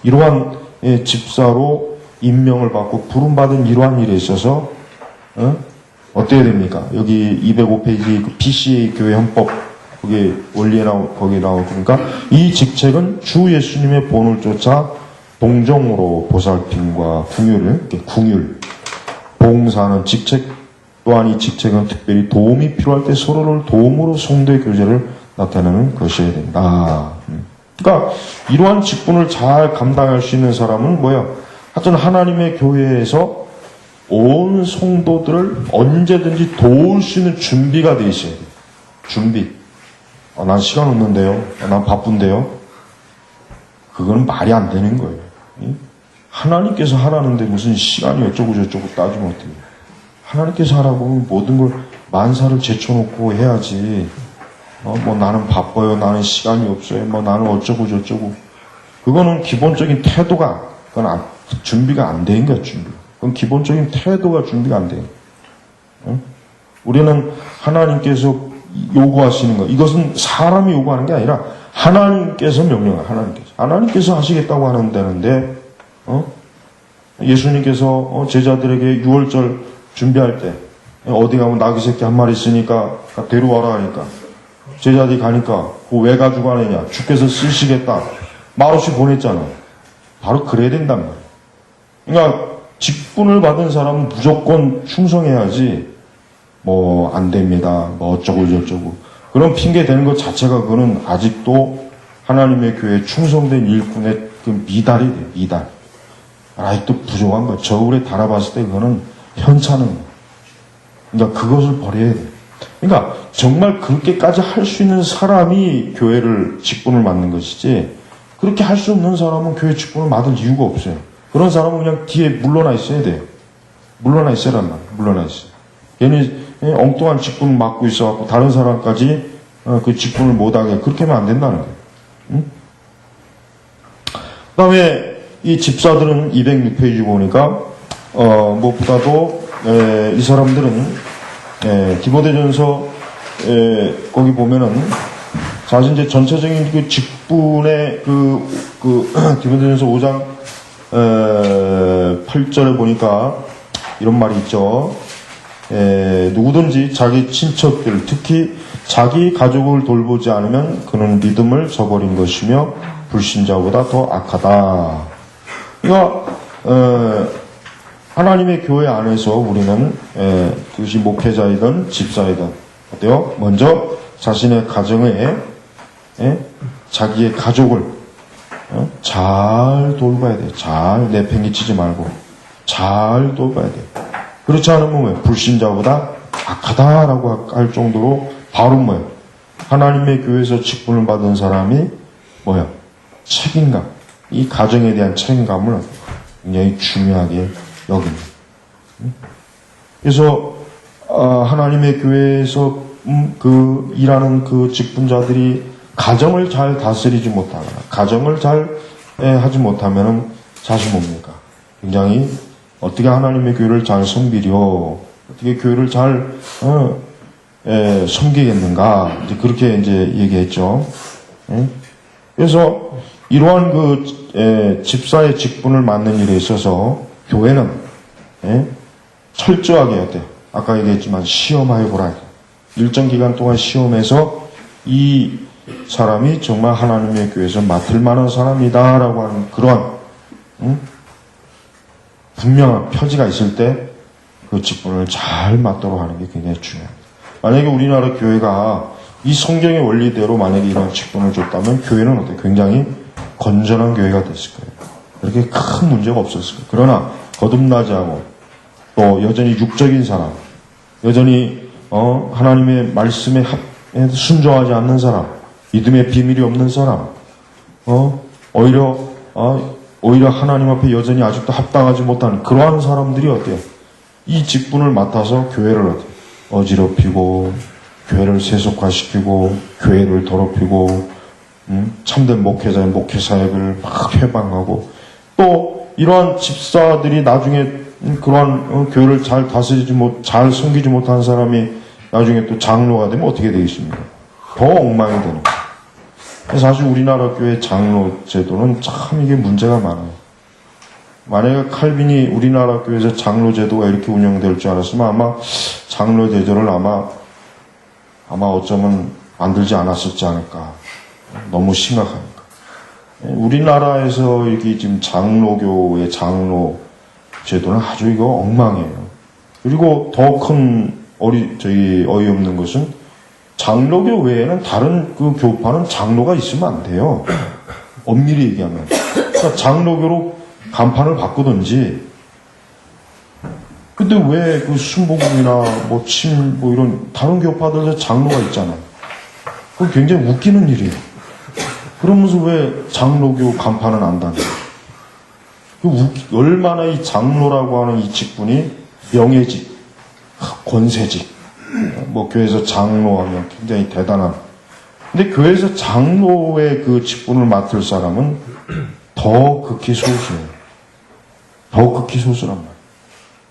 이러한 집사로 임명을 받고 부름받은 이러한 일에 있어서 어때야 됩니까? 여기 205페이지 그 PCA 교회 헌법 거기 원리에 거기 나오고 그러니까 이 직책은 주 예수님의 본을 쫓아 동정으로 보살핌과 궁율, 봉사하는 직책 또한 이 직책은 특별히 도움이 필요할 때 서로를 도움으로 성도의 교제를 나타내는 것이어야 된다. 그러니까 이러한 직분을 잘 감당할 수 있는 사람은 뭐야? 하여튼 하나님의 교회에서 온 성도들을 언제든지 도울 수 있는 준비가 돼 있어야 돼. 준비. 난 시간 없는데요. 난 바쁜데요. 그거는 말이 안 되는 거예요. 하나님께서 하라는데 무슨 시간이 어쩌고 저쩌고 따지면 어때요? 하나님께서 하라고 모든 걸 만사를 제쳐놓고 해야지. 뭐 나는 바빠요. 나는 시간이 없어요. 뭐 나는 어쩌고 저쩌고. 그거는 기본적인 태도가, 준비가 안 된 거야, 준비. 그건 기본적인 태도가 준비가 안 돼요. 우리는 하나님께서 요구하시는 거, 이것은 사람이 요구하는 게 아니라 하나님께서 명령을, 하나님께서 하시겠다고 하는데, 예수님께서 제자들에게 6월절 준비할 때, 어디 가면 나귀 새끼 한 마리 있으니까 데려와라 하니까, 제자들이 가니까, 그거 왜 가지고 가느냐? 주께서 쓰시겠다. 말없이 보냈잖아. 바로 그래야 된단 말이야. 그러니까, 직분을 받은 사람은 무조건 충성해야지, 뭐, 안 됩니다. 뭐, 어쩌고 저쩌고. 그런 핑계 대는 것 자체가 그거는 아직도 하나님의 교회에 충성된 일꾼의 그 미달이 돼요, 미달. 아직도 부족한 거예요. 저울에 달아봤을 때 그거는 현찮은 거예요. 그러니까 그것을 버려야 돼요. 그러니까 정말 그렇게까지 할 수 있는 사람이 교회를 직분을 맡는 것이지, 그렇게 할 수 없는 사람은 교회 직분을 맡을 이유가 없어요. 그런 사람은 그냥 뒤에 물러나 있어야 돼요. 물러나 있어란 말이에요. 물러나 있어요. 괜히 엉뚱한 직분을 맡고 있어갖고 다른 사람까지 그 직분을 못하게 그렇게 하면 안 된다는 거예요. 그 다음에 이 집사들은 206페이지 보니까 무엇보다도 이 사람들은 디모데전서 거기 보면은 사실 이제 전체적인 그 직분의 디모데전서 5장 8절에 보니까 이런 말이 있죠. 누구든지 자기 친척들, 특히 자기 가족을 돌보지 않으면 그는 믿음을 저버린 것이며 불신자보다 더 악하다. 그러니까 하나님의 교회 안에서 우리는 그것이 목회자이든 집사이든 어때요? 먼저 자신의 가정에 자기의 가족을 잘 돌봐야 돼요. 잘 내팽개치지 말고 잘 돌봐야 돼요. 그렇지 않으면 뭐예요? 불신자보다 악하다라고 할 정도로 바로 뭐예요? 하나님의 교회에서 직분을 받은 사람이 뭐예요? 책임감, 이 가정에 대한 책임감을 굉장히 중요하게 여깁니다. 그래서 하나님의 교회에서 그 일하는 그 직분자들이 가정을 잘 다스리지 못하거나 가정을 잘 하지 못하면은 사실 뭡니까? 굉장히 어떻게 하나님의 교회를 잘 섬기려, 어떻게 교회를 잘 섬기겠는가, 이제 그렇게 이제 얘기했죠. 그래서 이러한 그 집사의 직분을 맡는 일에 있어서 교회는 철저하게 해야 돼요. 아까 얘기했지만 시험하여 보라. 일정 기간 동안 시험해서 이 사람이 정말 하나님의 교회에서 맡을 만한 사람이다라고 하는 그런 분명한 표지가 있을 때 그 직분을 잘 맡도록 하는 게 굉장히 중요합니다. 만약에 우리나라 교회가 이 성경의 원리대로 만약에 이런 직분을 줬다면 교회는 어때? 굉장히 건전한 교회가 됐을 거예요. 그렇게 큰 문제가 없었을 거예요. 그러나 거듭나지 않고 또 여전히 육적인 사람, 여전히 하나님의 말씀에 순종하지 않는 사람, 믿음의 비밀이 없는 사람, 오히려 하나님 앞에 여전히 아직도 합당하지 못한 그러한 사람들이 어때요? 이 직분을 맡아서 교회를 어지럽히고, 교회를 세속화시키고, 교회를 더럽히고, 참된 목회자의 목회사역을 막 회방하고, 또 이러한 집사들이 나중에 그러한 교회를 잘 다스리지 잘 섬기지 못한 사람이 나중에 또 장로가 되면 어떻게 되겠습니까? 더 엉망이 되는 거예요. 사실 우리나라 교회 장로 제도는 참 이게 문제가 많아요. 만약에 칼빈이 우리나라 교회에서 장로 제도가 이렇게 운영될 줄 알았으면 아마 장로 제도를 아마 어쩌면 만들지 않았었지 않을까. 너무 심각하니까. 우리나라에서 이게 지금 장로교의 장로 제도는 아주 이거 엉망이에요. 그리고 더 큰 어이없는 것은 장로교 외에는 다른 그 교파는 장로가 있으면 안 돼요. 엄밀히 얘기하면. 그러니까 장로교로 간판을 바꾸든지. 근데 왜 그 순복음이나 이런 다른 교파들도 장로가 있잖아요. 그건 굉장히 웃기는 일이에요. 그러면서 왜 장로교 간판은 안 다녀요? 얼마나 이 장로라고 하는 이 직분이 명예직, 권세직, 교회에서 장로하면 굉장히 대단한. 근데 교회에서 장로의 그 직분을 맡을 사람은 더 극히 소수예요. 더 극히 소수란 말이에요.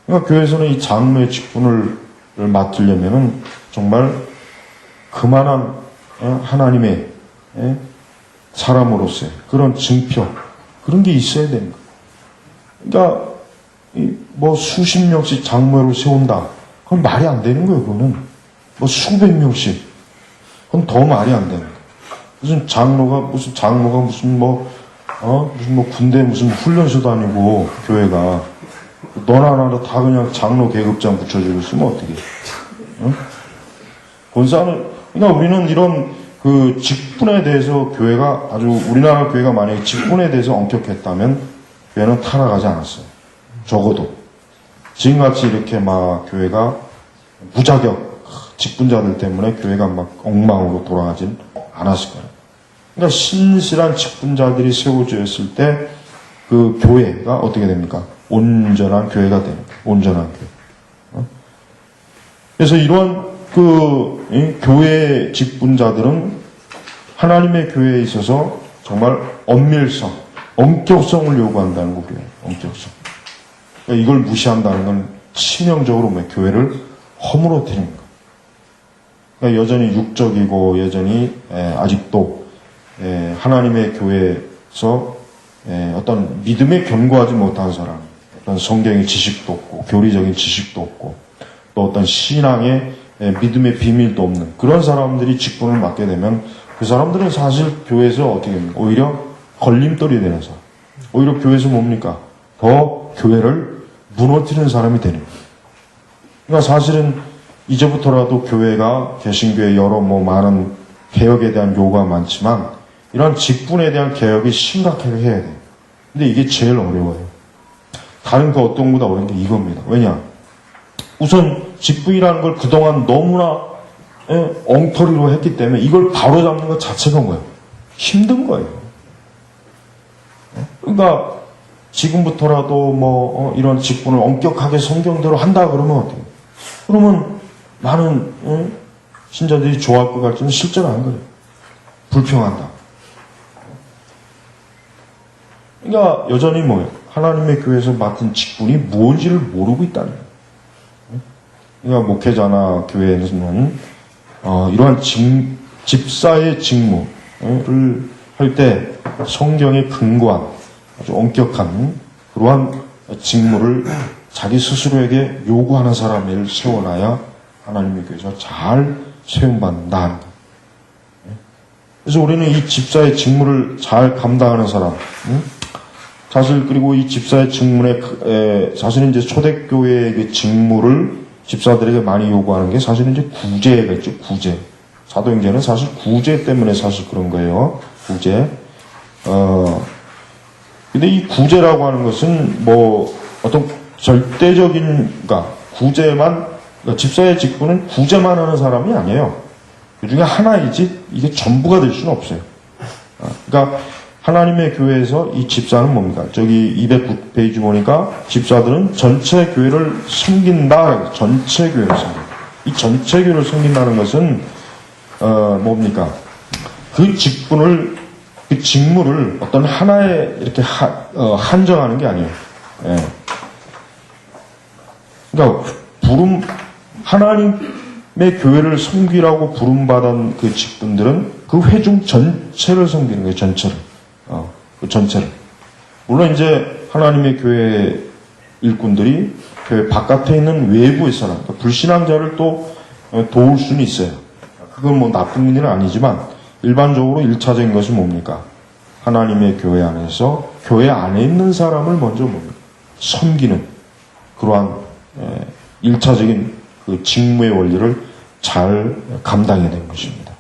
그러니까 교회에서는 이 장로의 직분을 맡으려면은 정말 그만한 하나님의 사람으로서의 그런 증표, 그런 게 있어야 됩니다. 그러니까 수십 명씩 장로를 세운다. 그건 말이 안 되는 거예요. 그거는 수백 명씩. 그건 더 말이 안 되는 거예요. 무슨 장로가 무슨 군대 무슨 훈련소도 아니고 교회가 너나 나나 다 그냥 장로 계급장 붙여주고 있으면 어떻게? 권사는 그러니까 우리는 이런 그 직분에 대해서 교회가 우리나라 교회가 만약에 직분에 대해서 엄격했다면 교회는 타락하지 않았어요. 적어도 지금같이 이렇게 교회가 무자격 직분자들 때문에 교회가 엉망으로 돌아가진 않았을 거예요. 그러니까 신실한 직분자들이 세워졌을 때 그 교회가 어떻게 됩니까? 온전한 교회가 됩니다. 온전한 교회. 그래서 이러한 교회 직분자들은 하나님의 교회에 있어서 정말 엄밀성, 엄격성을 요구한다는 거고요. 엄격성. 그러니까 이걸 무시한다는 건 치명적으로 교회를 허물어뜨리는 거예요. 그러니까 여전히 육적이고 여전히 아직도 하나님의 교회에서 어떤 믿음에 견고하지 못한 사람, 어떤 성경의 지식도 없고 교리적인 지식도 없고 또 어떤 신앙의 믿음의 비밀도 없는 그런 사람들이 직분을 맡게 되면 그 사람들은 사실 교회에서 어떻게 됩니까? 오히려 걸림돌이 되는 사람. 오히려 교회에서 뭡니까? 더 교회를 무너뜨리는 사람이 되는 거예요. 그러니까 사실은 이제부터라도 교회가 개신교회 여러 많은 개혁에 대한 요구가 많지만 이런 직분에 대한 개혁이 심각하게 해야 돼요. 근데 이게 제일 어려워요. 다른 그 어떤 것보다 어려운 게 이겁니다. 왜냐? 우선 직분이라는 걸 그동안 너무나 엉터리로 했기 때문에 이걸 바로잡는 것 자체가 뭐예요? 힘든 거예요. 그러니까 지금부터라도 이런 직분을 엄격하게 성경대로 한다 그러면 어때요? 그러면 많은 신자들이 좋아할 것 같지만 실제로 안 그래요. 불평한다. 그러니까 여전히 하나님의 교회에서 맡은 직분이 무엇인지를 모르고 있다는 거예요. 그러니까 목회자나 교회에서는 이러한 집사의 직무를 할 때 성경에 근거한 아주 엄격한 그러한 직무를 자기 스스로에게 요구하는 사람을 세워놔야 하나님의 교회에서 잘 세움받는다. 그래서 우리는 이 집사의 직무를 잘 감당하는 사람, 사실 그리고 이 집사의 직무에 사실은 이제 초대교회의 그 직무를 집사들에게 많이 요구하는 게 사실은 이제 구제가 있죠. 구제. 사도행전은 사실 구제 때문에 사실 그런 거예요. 구제. 근데 이 구제라고 하는 것은 어떤 절대적인, 그러니까 구제만, 그러니까 집사의 직분은 구제만 하는 사람이 아니에요. 그 중에 하나이지 이게 전부가 될 수는 없어요. 그러니까 하나님의 교회에서 이 집사는 뭡니까? 저기 209페이지 보니까 집사들은 전체 교회를 섬긴다. 전체 교회를 섬긴다. 이 전체 교회를 섬긴다는 것은 뭡니까? 그 직분을, 그 직무를 어떤 하나에 이렇게 한정하는 게 아니에요. 예. 그러니까 하나님의 교회를 섬기라고 부름받은 그 직분들은 그 회중 전체를 섬기는 거예요. 전체를. 그 전체를. 물론 이제 하나님의 교회 일꾼들이 교회 바깥에 있는 외부의 사람, 그러니까 불신앙자를 또 도울 수는 있어요. 그건 뭐 나쁜 일은 아니지만 일반적으로 1차적인 것은 뭡니까? 하나님의 교회 안에서 교회 안에 있는 사람을 먼저 뭡니까? 섬기는 그러한 1차적인 그 직무의 원리를 잘 감당해야 되는 것입니다.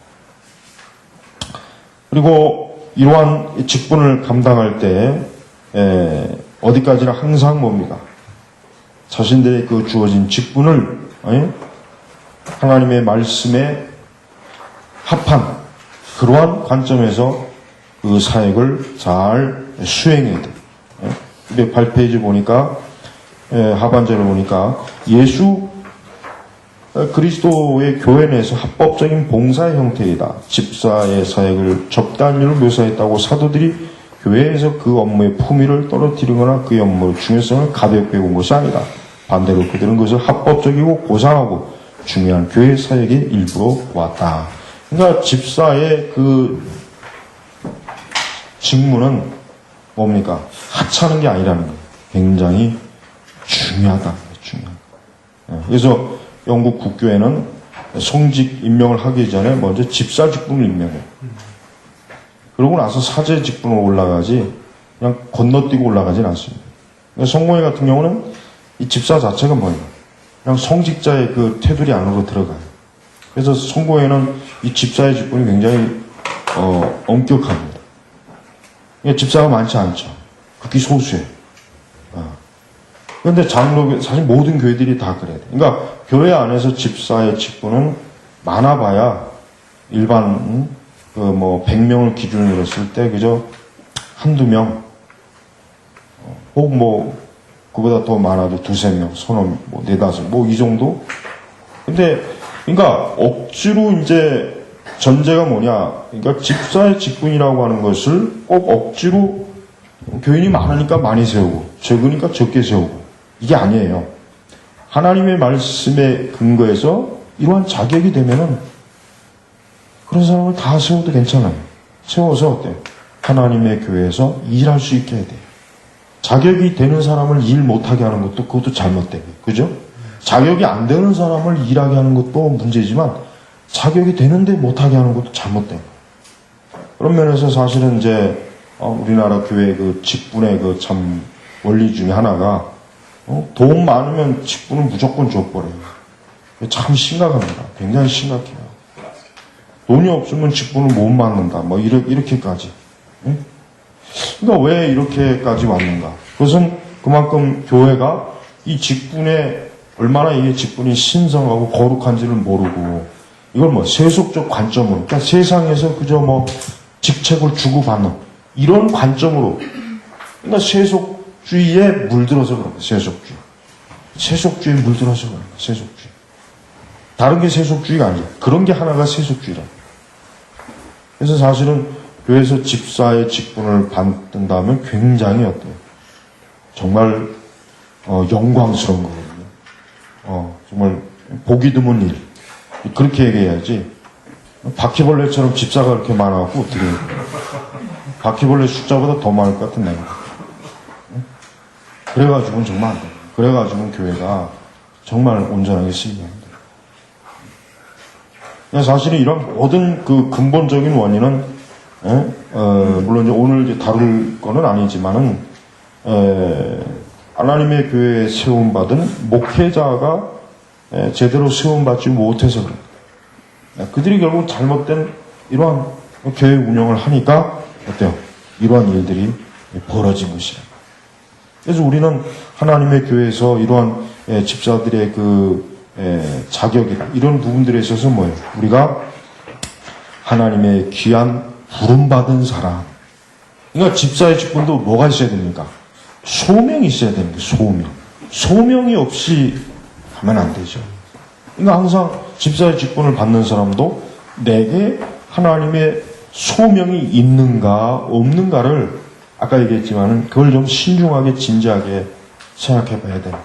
그리고 이러한 직분을 감당할 때 어디까지나 항상 뭡니까? 자신들의 그 주어진 직분을 하나님의 말씀에 합한 그러한 관점에서 그 사역을 잘 수행해야 돼요. 208페이지 보니까 하반절을 보니까 예수 그리스도의 교회 내에서 합법적인 봉사의 형태이다. 집사의 사역을 접단위로 묘사했다고 사도들이 교회에서 그 업무의 품위를 떨어뜨리거나 그 업무의 중요성을 가볍게 본 것이 아니다. 반대로 그들은 그것을 합법적이고 고상하고 중요한 교회 사역의 일부로 왔다. 그러니까 집사의 그 직무는 뭡니까? 하찮은 게 아니라는 거예요. 굉장히 중요하다. 중요하다. 그래서 영국 국교회는 성직 임명을 하기 전에 먼저 집사 직분을 임명해요. 그러고 나서 사제 직분으로 올라가지 그냥 건너뛰고 올라가진 않습니다. 성공회 같은 경우는 이 집사 자체가 뭐예요? 그냥 성직자의 그 테두리 안으로 들어가요. 그래서 성공회는 이 집사의 직분이 굉장히 엄격합니다. 그러니까 집사가 많지 않죠. 극히 소수예요. 그런데 장로, 사실 모든 교회들이 다 그래요. 그러니까 교회 안에서 집사의 직분은 많아봐야 일반 그 뭐 100명을 기준으로 했을 때 그저 한두 명, 혹 뭐 그보다 더 많아도 두세 명, 서너, 뭐 네다섯, 뭐 이 정도. 근데 그러니까 억지로 이제 전제가 뭐냐? 그러니까 집사의 직분이라고 하는 것을 꼭 억지로 교인이 많으니까 많이 세우고 적으니까 적게 세우고 이게 아니에요. 하나님의 말씀에 근거해서 이러한 자격이 되면은 그런 사람을 다 세워도 괜찮아요. 세워서 어때요? 하나님의 교회에서 일할 수 있게 해야 돼요. 자격이 되는 사람을 일 못하게 하는 것도 그것도 잘못된 거예요. 그죠? 자격이 안 되는 사람을 일하게 하는 것도 문제지만 자격이 되는데 못하게 하는 것도 잘못된 거예요. 그런 면에서 사실은 이제 우리나라 교회 그 직분의 그 참 원리 중에 하나가 돈 많으면 직분은 무조건 줘버려요. 참 심각합니다. 굉장히 심각해요. 돈이 없으면 직분을 못 받는다. 뭐 이렇게까지. 그러니까 왜 이렇게까지 왔는가? 그것은 그만큼 교회가 이 직분에 얼마나 이게 직분이 신성하고 거룩한지를 모르고 이걸 뭐 세속적 관점으로, 그러니까 세상에서 그저 뭐 직책을 주고받는 이런 관점으로, 그러니까 세속주의에 물들어서 그런 거예요. 세속주의에 물들어서 그런 거예요. 세속주의. 다른 게 세속주의가 아니에요. 그런 게 하나가 세속주의라. 그래서 사실은 교회에서 집사의 직분을 받는다면 굉장히 어때요? 정말 영광스러운 거거든요. 정말 보기 드문 일. 그렇게 얘기해야지. 바퀴벌레처럼 집사가 그렇게 많아갖고 어떻게 해요? 바퀴벌레 숫자보다 더 많을 것 같은 내가. 그래가지고는 정말 안 돼요. 그래가지고는 교회가 정말 온전하게 쓰이게 합니다. 사실은 이런 모든 그 근본적인 원인은, 물론 이제 오늘 이제 다룰 거는 아니지만은, 하나님의 교회에 세움받은 목회자가 제대로 세움받지 못해서 그래요. 그들이 결국 잘못된 이러한 교회 운영을 하니까, 어때요? 이러한 일들이 벌어진 것이에요. 그래서 우리는 하나님의 교회에서 이러한 집사들의 자격이나 이런 부분들에 있어서 뭐예요? 우리가 하나님의 귀한 부름받은 사람. 그러니까 집사의 직분도 뭐가 있어야 됩니까? 소명이 있어야 됩니다. 소명. 소명이 없이 하면 안 되죠. 그러니까 항상 집사의 직분을 받는 사람도 내게 하나님의 소명이 있는가 없는가를 아까 얘기했지만은 그걸 좀 신중하게 진지하게 생각해 봐야 돼요.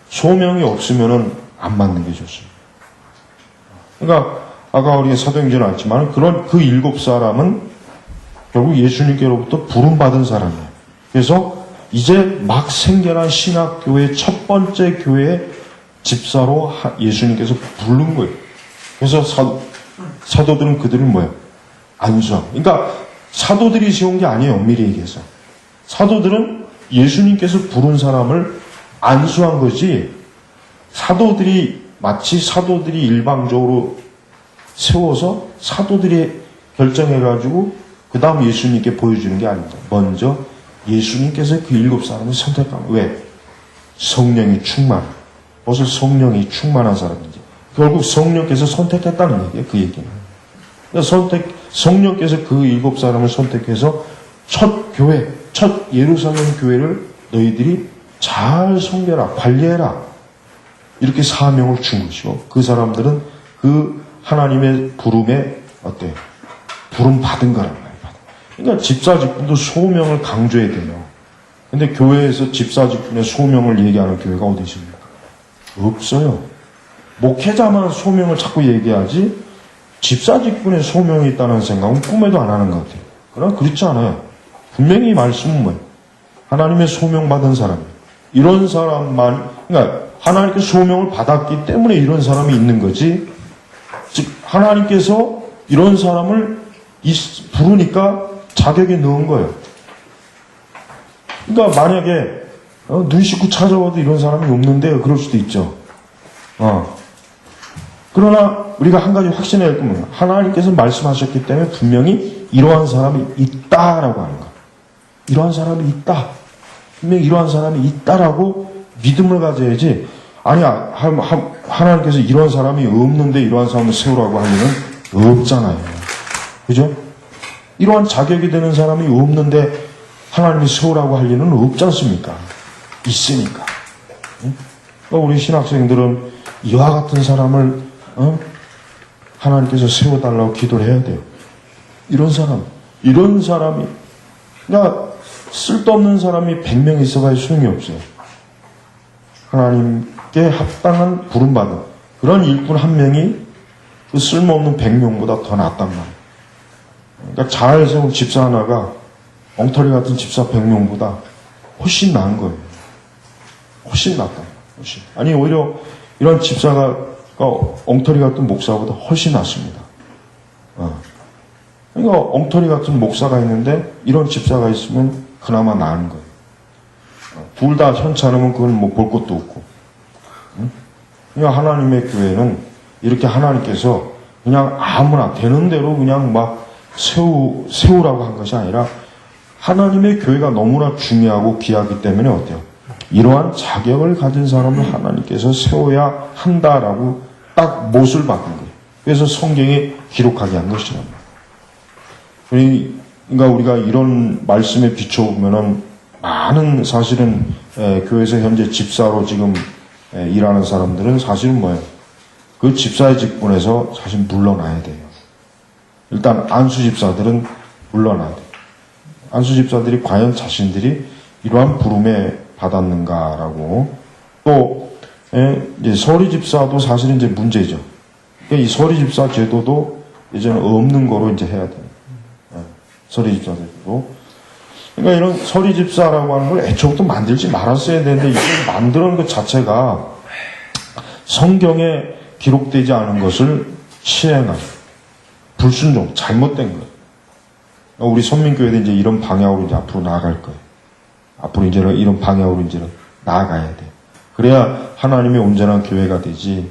소명이 없으면은 안 맞는 게 좋습니다. 그러니까 아까 우리가 사도행전을 알지만 그런 그 7사람은 결국 예수님께로부터 부름받은 사람이에요. 그래서 이제 막 생겨난 신학교의 첫 번째 교회 집사로 예수님께서 부른 거예요. 그래서 사도들은 그들을 뭐예요? 안수함. 그러니까 사도들이 세운 게 아니에요. 엄밀히 얘기해서. 사도들은 예수님께서 부른 사람을 안수한 거지, 마치 사도들이 일방적으로 세워서 사도들이 결정해가지고 그 다음 예수님께 보여주는 게 아닙니다. 먼저 예수님께서 그 7사람을 선택합니다. 왜? 성령이 벌써 성령이 충만한 사람인지. 결국 성령께서 선택했다는 얘기예요. 그 얘기는. 성령께서 그 7사람을 선택해서 첫 교회, 첫 예루살렘 교회를 너희들이 잘 섬겨라, 관리해라. 이렇게 사명을 준 것이고, 그 사람들은 그 하나님의 부름에 어때요? 부름 받은 거란 말이에요. 그러니까 집사 직분도 소명을 강조해야 돼요. 근데 교회에서 집사 직분의 소명을 얘기하는 교회가 어디 있습니까? 없어요. 목회자만 소명을 자꾸 얘기하지 집사 직분의 소명이 있다는 생각은 꿈에도 안 하는 것 같아요. 그러나 그렇지 않아요. 분명히 말씀은 뭐예요? 하나님의 소명받은 사람이에요. 이런 사람만, 그러니까 하나님께 소명을 받았기 때문에 이런 사람이 있는 거지, 즉 하나님께서 이런 사람을 부르니까 자격에 넣은 거예요. 그러니까 만약에 눈 씻고 찾아와도 이런 사람이 없는데 그럴 수도 있죠. 그러나 우리가 한 가지 확신해야 할 겁니다. 하나님께서 말씀하셨기 때문에 분명히 이러한 사람이 있다라고 하는 거예요. 이러한 사람이 있다. 분명히 이러한 사람이 있다라고 믿음을 가져야지, 아니야, 하나님께서 이런 사람이 없는데 이러한 사람을 세우라고 하면은 없잖아요. 그죠? 이러한 자격이 되는 사람이 없는데 하나님이 세우라고 할 리는 없지 않습니까? 있으니까. 우리 신학생들은 이와 같은 사람을 하나님께서 세워달라고 기도를 해야 돼요. 이런 사람이, 그러니까 쓸데없는 사람이 100명 있어봐야 소용이 없어요. 하나님께 합당한 부름받은 그런 일꾼 한 명이 그 쓸모없는 100명보다 더 낫단 말이에요. 그러니까 잘 세운 집사 하나가 엉터리 같은 집사 100명보다 훨씬 나은 거예요. 훨씬 낫다. 훨씬. 아니, 오히려 이런 집사가 엉터리 같은 목사보다 훨씬 낫습니다. 그러니까 엉터리 같은 목사가 있는데 이런 집사가 있으면 그나마 나은 거예요. 둘 다 현찮으면 그건 뭐 볼 것도 없고. 그러니까 하나님의 교회는 이렇게 하나님께서 그냥 아무나 되는 대로 그냥 막 세우라고 한 것이 아니라 하나님의 교회가 너무나 중요하고 귀하기 때문에 어때요? 이러한 자격을 가진 사람을 하나님께서 세워야 한다라고 딱 못을 박은 거예요. 그래서 성경에 기록하게 한 것이랍니다. 그러니까 우리가 이런 말씀에 비춰보면은 많은 사실은 교회에서 현재 집사로 지금 일하는 사람들은 사실은 뭐예요? 그 집사의 직분에서 사실 물러나야 돼요. 일단 안수 집사들은 물러나야 돼요. 안수 집사들이 과연 자신들이 이러한 부름에 받았는가라고. 또 이제 서리 집사도 사실은 이제 문제죠. 그러니까 이 서리 집사 제도도 이제는 없는 거로 이제 해야 돼요. 서리 집사들도. 그러니까 이런 서리 집사라고 하는 걸 애초부터 만들지 말았어야 되는데 이걸 만드는 것 자체가 성경에 기록되지 않은 것을 시행한 불순종, 잘못된 거예요. 우리 선민교회도 이제 이런 방향으로 이제 앞으로 나아갈 거예요. 앞으로 이제 이런 방향으로 이제 나아가야 돼. 그래야 하나님의 온전한 교회가 되지.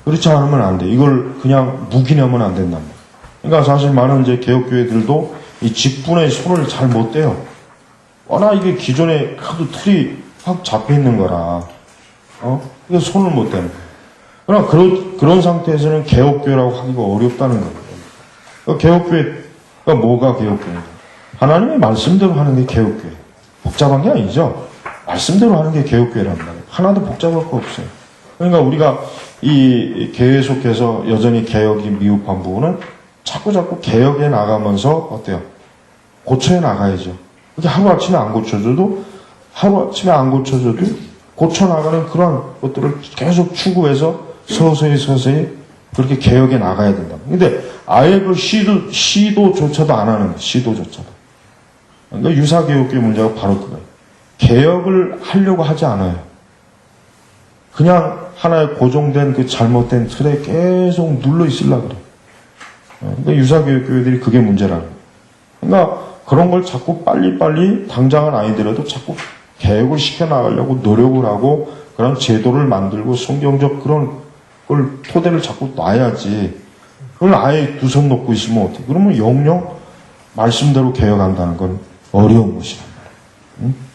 그렇지 않으면 안 돼. 이걸 그냥 묵인하면 안 된단 말이에요. 그러니까 사실 많은 이제 개혁교회들도 이 직분에 손을 잘 못 대요. 워낙 이게 기존에 하도 틀이 확 잡혀 있는 거라, 이게 손을 못 대는 거예요. 그러나 그런 상태에서는 개혁교회라고 하기가 어렵다는 거예요. 개혁교회가 뭐가 개혁교회인가? 하나님의 말씀대로 하는 게 개혁교회. 복잡한 게 아니죠. 말씀대로 하는 게 개혁교회란 말이에요. 하나도 복잡할 거 없어요. 그러니까 우리가 이 교회에 속해서 여전히 개혁이 미흡한 부분은 자꾸 개혁에 나가면서 어때요? 고쳐에 나가야죠. 그게 하루아침에 안 고쳐줘도 고쳐나가는 그런 것들을 계속 추구해서 서서히 그렇게 개혁에 나가야 된다. 근데 아예 그 시도조차도 안 하는 거예요. 시도조차도. 그러니까 유사개혁교의 문제가 바로 그거예요. 개혁을 하려고 하지 않아요. 그냥 하나의 고정된 그 잘못된 틀에 계속 눌러 있으려고 그래요. 그러니까 유사개혁교회들이 그게 문제라는 거예요. 그러니까 그런 걸 자꾸 빨리빨리 당장은 아니더라도 자꾸 개혁을 시켜나가려고 노력을 하고 그런 제도를 만들고 성경적 그런 걸 토대를 자꾸 놔야지. 그걸 아예 두 손 놓고 있으면 어떡해. 그러면 영영 말씀대로 개혁한다는 건 어려운 것이란 말이에요.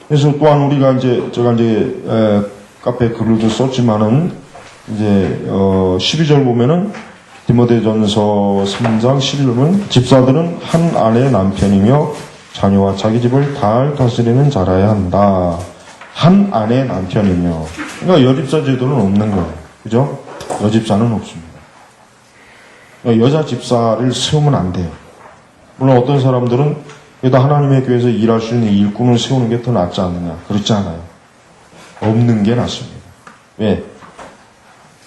그래서 또한 우리가 제가 카페에 글을 좀 썼지만은, 12절 보면은, 디모데전서 3장 11절은 집사들은 한 아내의 남편이며 자녀와 자기 집을 잘 다스리는 자라야 한다. 한 아내의 남편이며. 그러니까 여집사 제도는 없는 거예요. 그죠? 여집사는 없습니다. 그러니까 여자 집사를 세우면 안 돼요. 물론 어떤 사람들은 그래도 하나님의 교회에서 일할 수 있는 일꾼을 세우는 게 더 낫지 않느냐. 그렇지 않아요. 없는 게 낫습니다. 왜?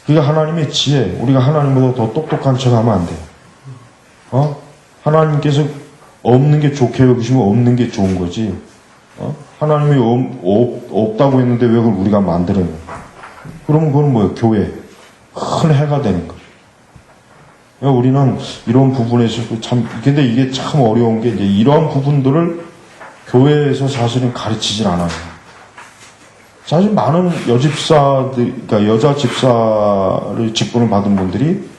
그게 하나님의 지혜. 우리가 하나님보다 더 똑똑한 척 하면 안 돼요. 하나님께서 없는 게 좋게 여기시면 없는 게 좋은 거지. 하나님이 없다고 했는데 왜 그걸 우리가 만들어요? 그러면 그건 뭐예요? 교회. 큰 해가 되는 거예요. 그러니까 우리는 이런 부분에서도 근데 이게 참 어려운 게 이러한 부분들을 교회에서 사실은 가르치질 않아요. 사실 많은 그러니까 여자 집사를 직분을 받은 분들이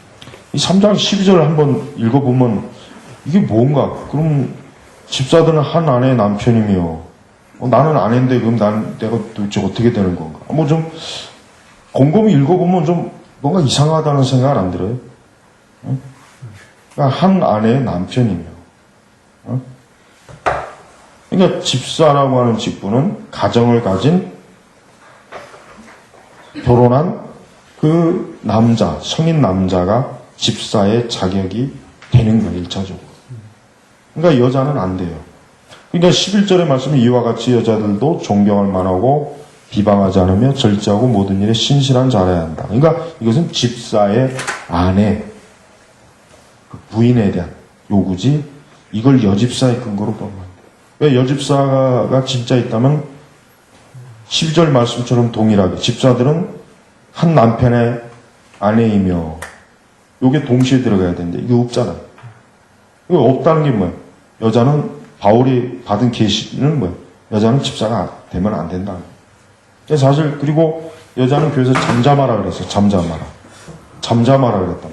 이 3장 12절을 한번 읽어보면 이게 뭔가? 그럼 집사들은 한 아내의 남편이며 나는 아내인데 그럼 내가 도대체 어떻게 되는 건가? 좀 곰곰이 읽어보면 좀 뭔가 이상하다는 생각 안 들어요? 그러니까 한 아내의 남편이며. 그러니까 집사라고 하는 직분은 가정을 가진 결혼한 그 남자, 성인 남자가 집사의 자격이 되는 거예요, 1차적으로. 그러니까 여자는 안 돼요. 그러니까 11절의 말씀은 이와 같이 여자들도 존경할 만하고 비방하지 않으며 절제하고 모든 일에 신실한 자라야 한다. 그러니까 이것은 집사의 아내, 그 부인에 대한 요구지, 이걸 여집사의 근거로 보면 안 돼요. 왜 여집사가 진짜 있다면 12절 말씀처럼 동일하게 집사들은 한 남편의 아내이며 요게 동시에 들어가야 되는데 이게 없잖아요. 이거 없다는 게 뭐예요? 여자는 바울이 받은 계시는 뭐예요? 여자는 집사가 되면 안 된다. 사실 그리고 여자는 교회에서 잠잠하라 그랬어요. 잠잠하라 그랬다.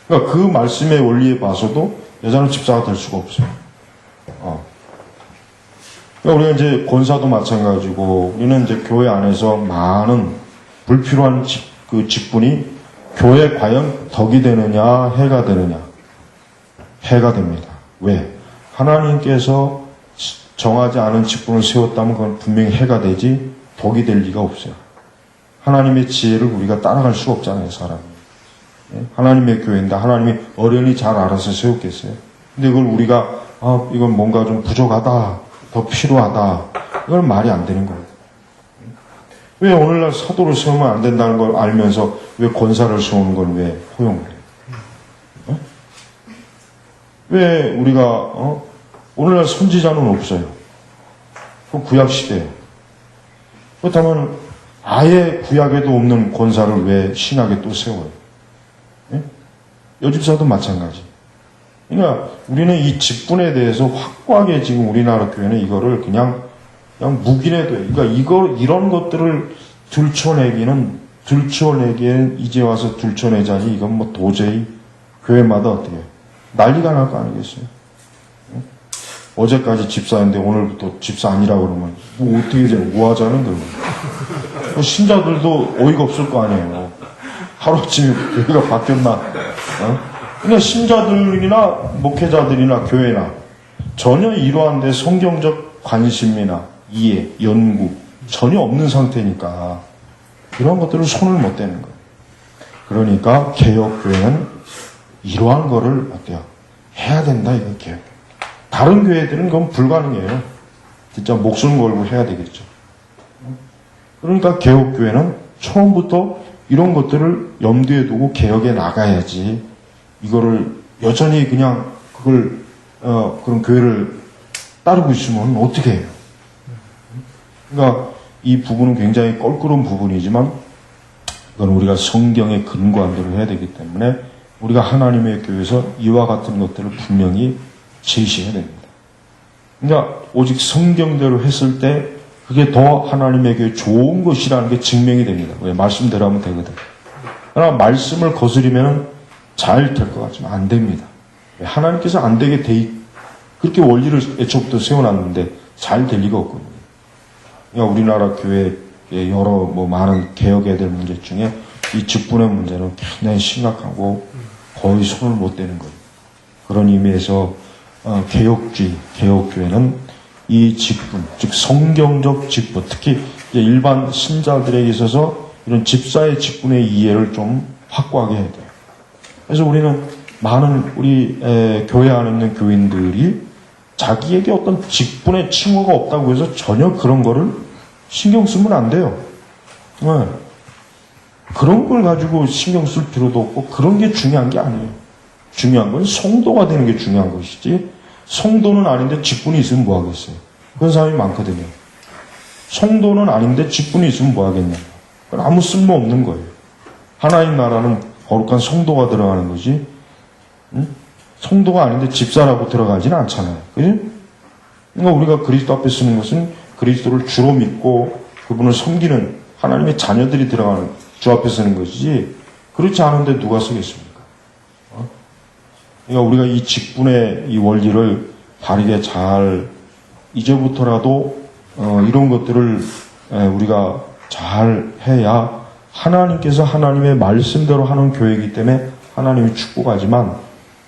그러니까 그 말씀의 원리에 봐서도 여자는 집사가 될 수가 없어요. 그러니까 우리가 이제 권사도 마찬가지고 우리는 이제 교회 안에서 많은 불필요한 그 직분이 교회에 과연 덕이 되느냐 해가 되느냐. 해가 됩니다. 왜? 하나님께서 정하지 않은 직분을 세웠다면 그건 분명히 해가 되지 덕이 될 리가 없어요. 하나님의 지혜를 우리가 따라갈 수가 없잖아요, 사람이. 하나님의 교회인데 하나님이 어련히 잘 알아서 세웠겠어요. 근데 그걸 우리가 이건 뭔가 좀 부족하다, 더 필요하다, 이건 말이 안 되는 거예요. 왜 오늘날 사도를 세우면 안 된다는 걸 알면서 왜 권사를 세우는 걸 왜 허용을 해요? 왜 우리가 오늘날 선지자는 없어요. 그 구약 시대예요. 그렇다면 아예 구약에도 없는 권사를 왜 신약에 또 세워요? 여집사도 마찬가지. 그러니까 우리는 이 직분에 대해서 확고하게 지금 우리나라 교회는 이거를 그냥 묵인해도 해요. 그러니까 이런 것들을 들춰내기엔 이제 와서 들춰내자니 이건 뭐 도저히 교회마다 어떻게 해요? 난리가 날 거 아니겠어요? 어제까지 집사인데 오늘부터 집사 아니라고 그러면 뭐 어떻게 돼? 뭐 하자는 거예요. 신자들도 어이가 없을 거 아니에요. 하루아침에 교회가 바뀌었나? 그러니까 신자들이나 목회자들이나 교회나 전혀 이러한 데 성경적 관심이나 이해, 연구 전혀 없는 상태니까 이런 것들을 손을 못 대는 거예요. 그러니까 개혁교회는 이러한 거를 어때요? 해야 된다 이거게요. 다른 교회들은 그건 불가능해요. 진짜 목숨 걸고 해야 되겠죠. 그러니까 개혁교회는 처음부터 이런 것들을 염두에 두고 개혁에 나가야지. 이거를 여전히 그냥 그런 교회를 따르고 있으면 어떻게 해요? 그러니까 이 부분은 굉장히 껄끄러운 부분이지만 이건 우리가 성경에 근거한 대로 해야 되기 때문에 우리가 하나님의 교회에서 이와 같은 것들을 분명히 제시해야 됩니다. 그러니까 오직 성경대로 했을 때 그게 더 하나님의 교회 좋은 것이라는 게 증명이 됩니다. 왜? 말씀대로 하면 되거든. 그러나 말씀을 거스리면 잘 될 것 같지만 안 됩니다. 하나님께서 안 되게 그렇게 원리를 애초부터 세워놨는데 잘 될 리가 없거든요. 그러니까 우리나라 교회의 여러 많은 개혁해야 될 문제 중에 이 직분의 문제는 굉장히 심각하고 거의 손을 못 대는 거예요. 그런 의미에서 개혁교회는 이 직분, 즉 성경적 직분, 특히 일반 신자들에게 있어서 이런 집사의 직분의 이해를 좀 확고하게 해야 돼요. 그래서 우리는 많은 우리 교회 안에 있는 교인들이 자기에게 어떤 직분의 칭호가 없다고 해서 전혀 그런 거를 신경 쓰면 안 돼요. 네. 그런 걸 가지고 신경 쓸 필요도 없고 그런 게 중요한 게 아니에요. 중요한 건 성도가 되는 게 중요한 것이지 성도는 아닌데 직분이 있으면 뭐 하겠어요. 그런 사람이 많거든요. 성도는 아닌데 직분이 있으면 뭐 하겠냐. 그건 아무 쓸모 없는 거예요. 하나님 나라는 거룩한 성도가 들어가는 거지 성도가 아닌데 집사라고 들어가지는 않잖아요. 그지? 그러니까 우리가 그리스도 앞에 쓰는 것은 그리스도를 주로 믿고 그분을 섬기는 하나님의 자녀들이 들어가는 주 앞에 쓰는 것이지 그렇지 않은데 누가 쓰겠습니까? 그러니까 우리가 이 직분의 이 원리를 바르게 잘 이제부터라도 이런 것들을 우리가 잘 해야 하나님께서 하나님의 말씀대로 하는 교회이기 때문에 하나님이 축복하지만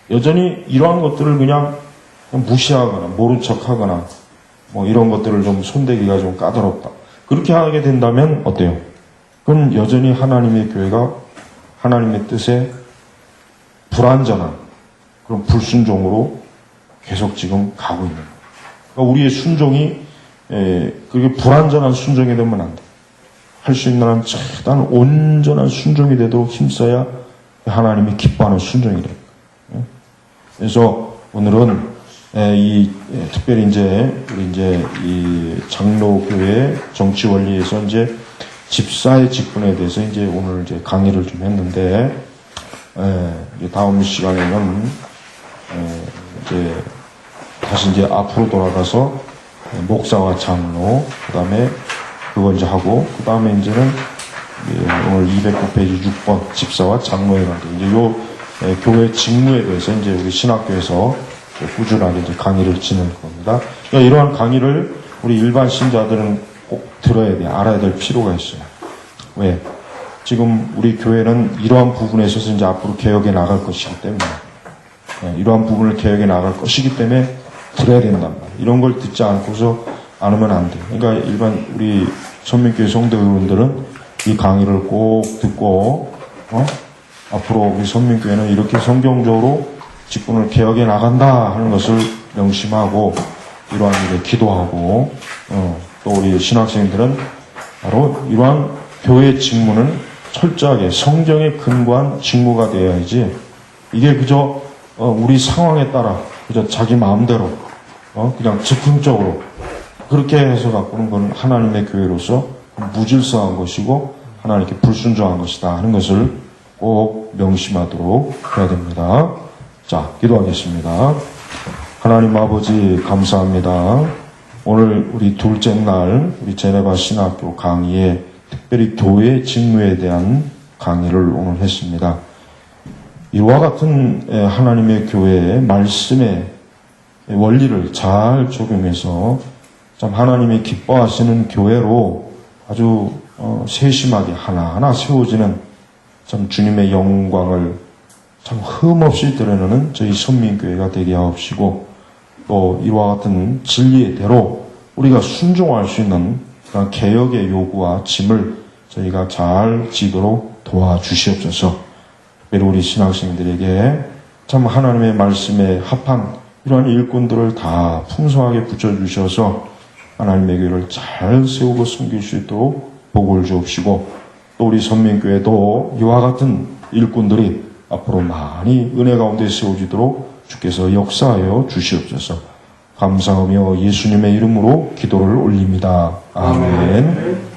여전히 이러한 것들을 그냥 무시하거나 모른 척하거나 이런 것들을 좀 손대기가 좀 까다롭다. 그렇게 하게 된다면 어때요? 그건 여전히 하나님의 교회가 하나님의 뜻에 불완전한 그런 불순종으로 계속 지금 가고 있는 거예요. 그러니까 우리의 순종이 그게 불완전한 순종이 되면 안 돼. 할 수 있는 한 최대한 온전한 순종이 되도록 힘써야 하나님이 기뻐하는 순종이 됩니다. 그래서 오늘은 특별히 우리 이 장로교회 정치 원리에서 집사의 직분에 대해서 오늘 강의를 좀 했는데, 다음 시간에는, 다시 앞으로 돌아가서 목사와 장로, 그 다음에 그걸 하고, 그 다음에 이제는 오늘 209페이지 6번 집사와 장로에 관계, 요 교회 직무에 대해서 우리 신학교에서 꾸준하게 강의를 진행할 겁니다. 그러니까 이러한 강의를 우리 일반 신자들은 꼭 들어야 돼요. 알아야 될 필요가 있어요. 왜? 지금 우리 교회는 이러한 부분에 있어서 앞으로 개혁해 나갈 것이기 때문에, 이러한 부분을 개혁해 나갈 것이기 때문에 들어야 된단 말이에요. 이런 걸 듣지 않으면 안 돼요. 그러니까 일반 우리 선민교회 성도 여러분들은 이 강의를 꼭 듣고, 앞으로 우리 선민교회는 이렇게 성경적으로 직분을 개혁해 나간다 하는 것을 명심하고 이러한 일에 기도하고 또 우리 신학생들은 바로 이러한 교회의 직무는 철저하게 성경에 근거한 직무가 되어야지 이게 그저 우리 상황에 따라 그저 자기 마음대로 그냥 즉흥적으로 그렇게 해서 갖고는 건 하나님의 교회로서 무질서한 것이고 하나님께 불순종한 것이다 하는 것을 꼭 명심하도록 해야 됩니다. 자, 기도하겠습니다. 하나님 아버지 감사합니다. 오늘 우리 둘째 날 우리 제네바 신학교 강의에 특별히 교회 직무에 대한 강의를 오늘 했습니다. 이와 같은 하나님의 교회의 말씀에 원리를 잘 적용해서 참 하나님이 기뻐하시는 교회로 아주 세심하게 하나하나 세워지는 참 주님의 영광을 참 흠없이 드러내는 저희 선민교회가 되게 하옵시고, 또 이와 같은 진리의 대로 우리가 순종할 수 있는 그런 개혁의 요구와 짐을 저희가 잘 지도록 도와주시옵소서. 특별히 우리 신학생들에게 참 하나님의 말씀에 합한 이러한 일꾼들을 다 풍성하게 붙여주셔서 하나님의 교회를 잘 세우고 섬길 수 있도록 복을 주옵시고, 또 우리 선민교회도 이와 같은 일꾼들이 앞으로 많이 은혜 가운데 세워지도록 주께서 역사하여 주시옵소서. 감사하며 예수님의 이름으로 기도를 올립니다. 아멘.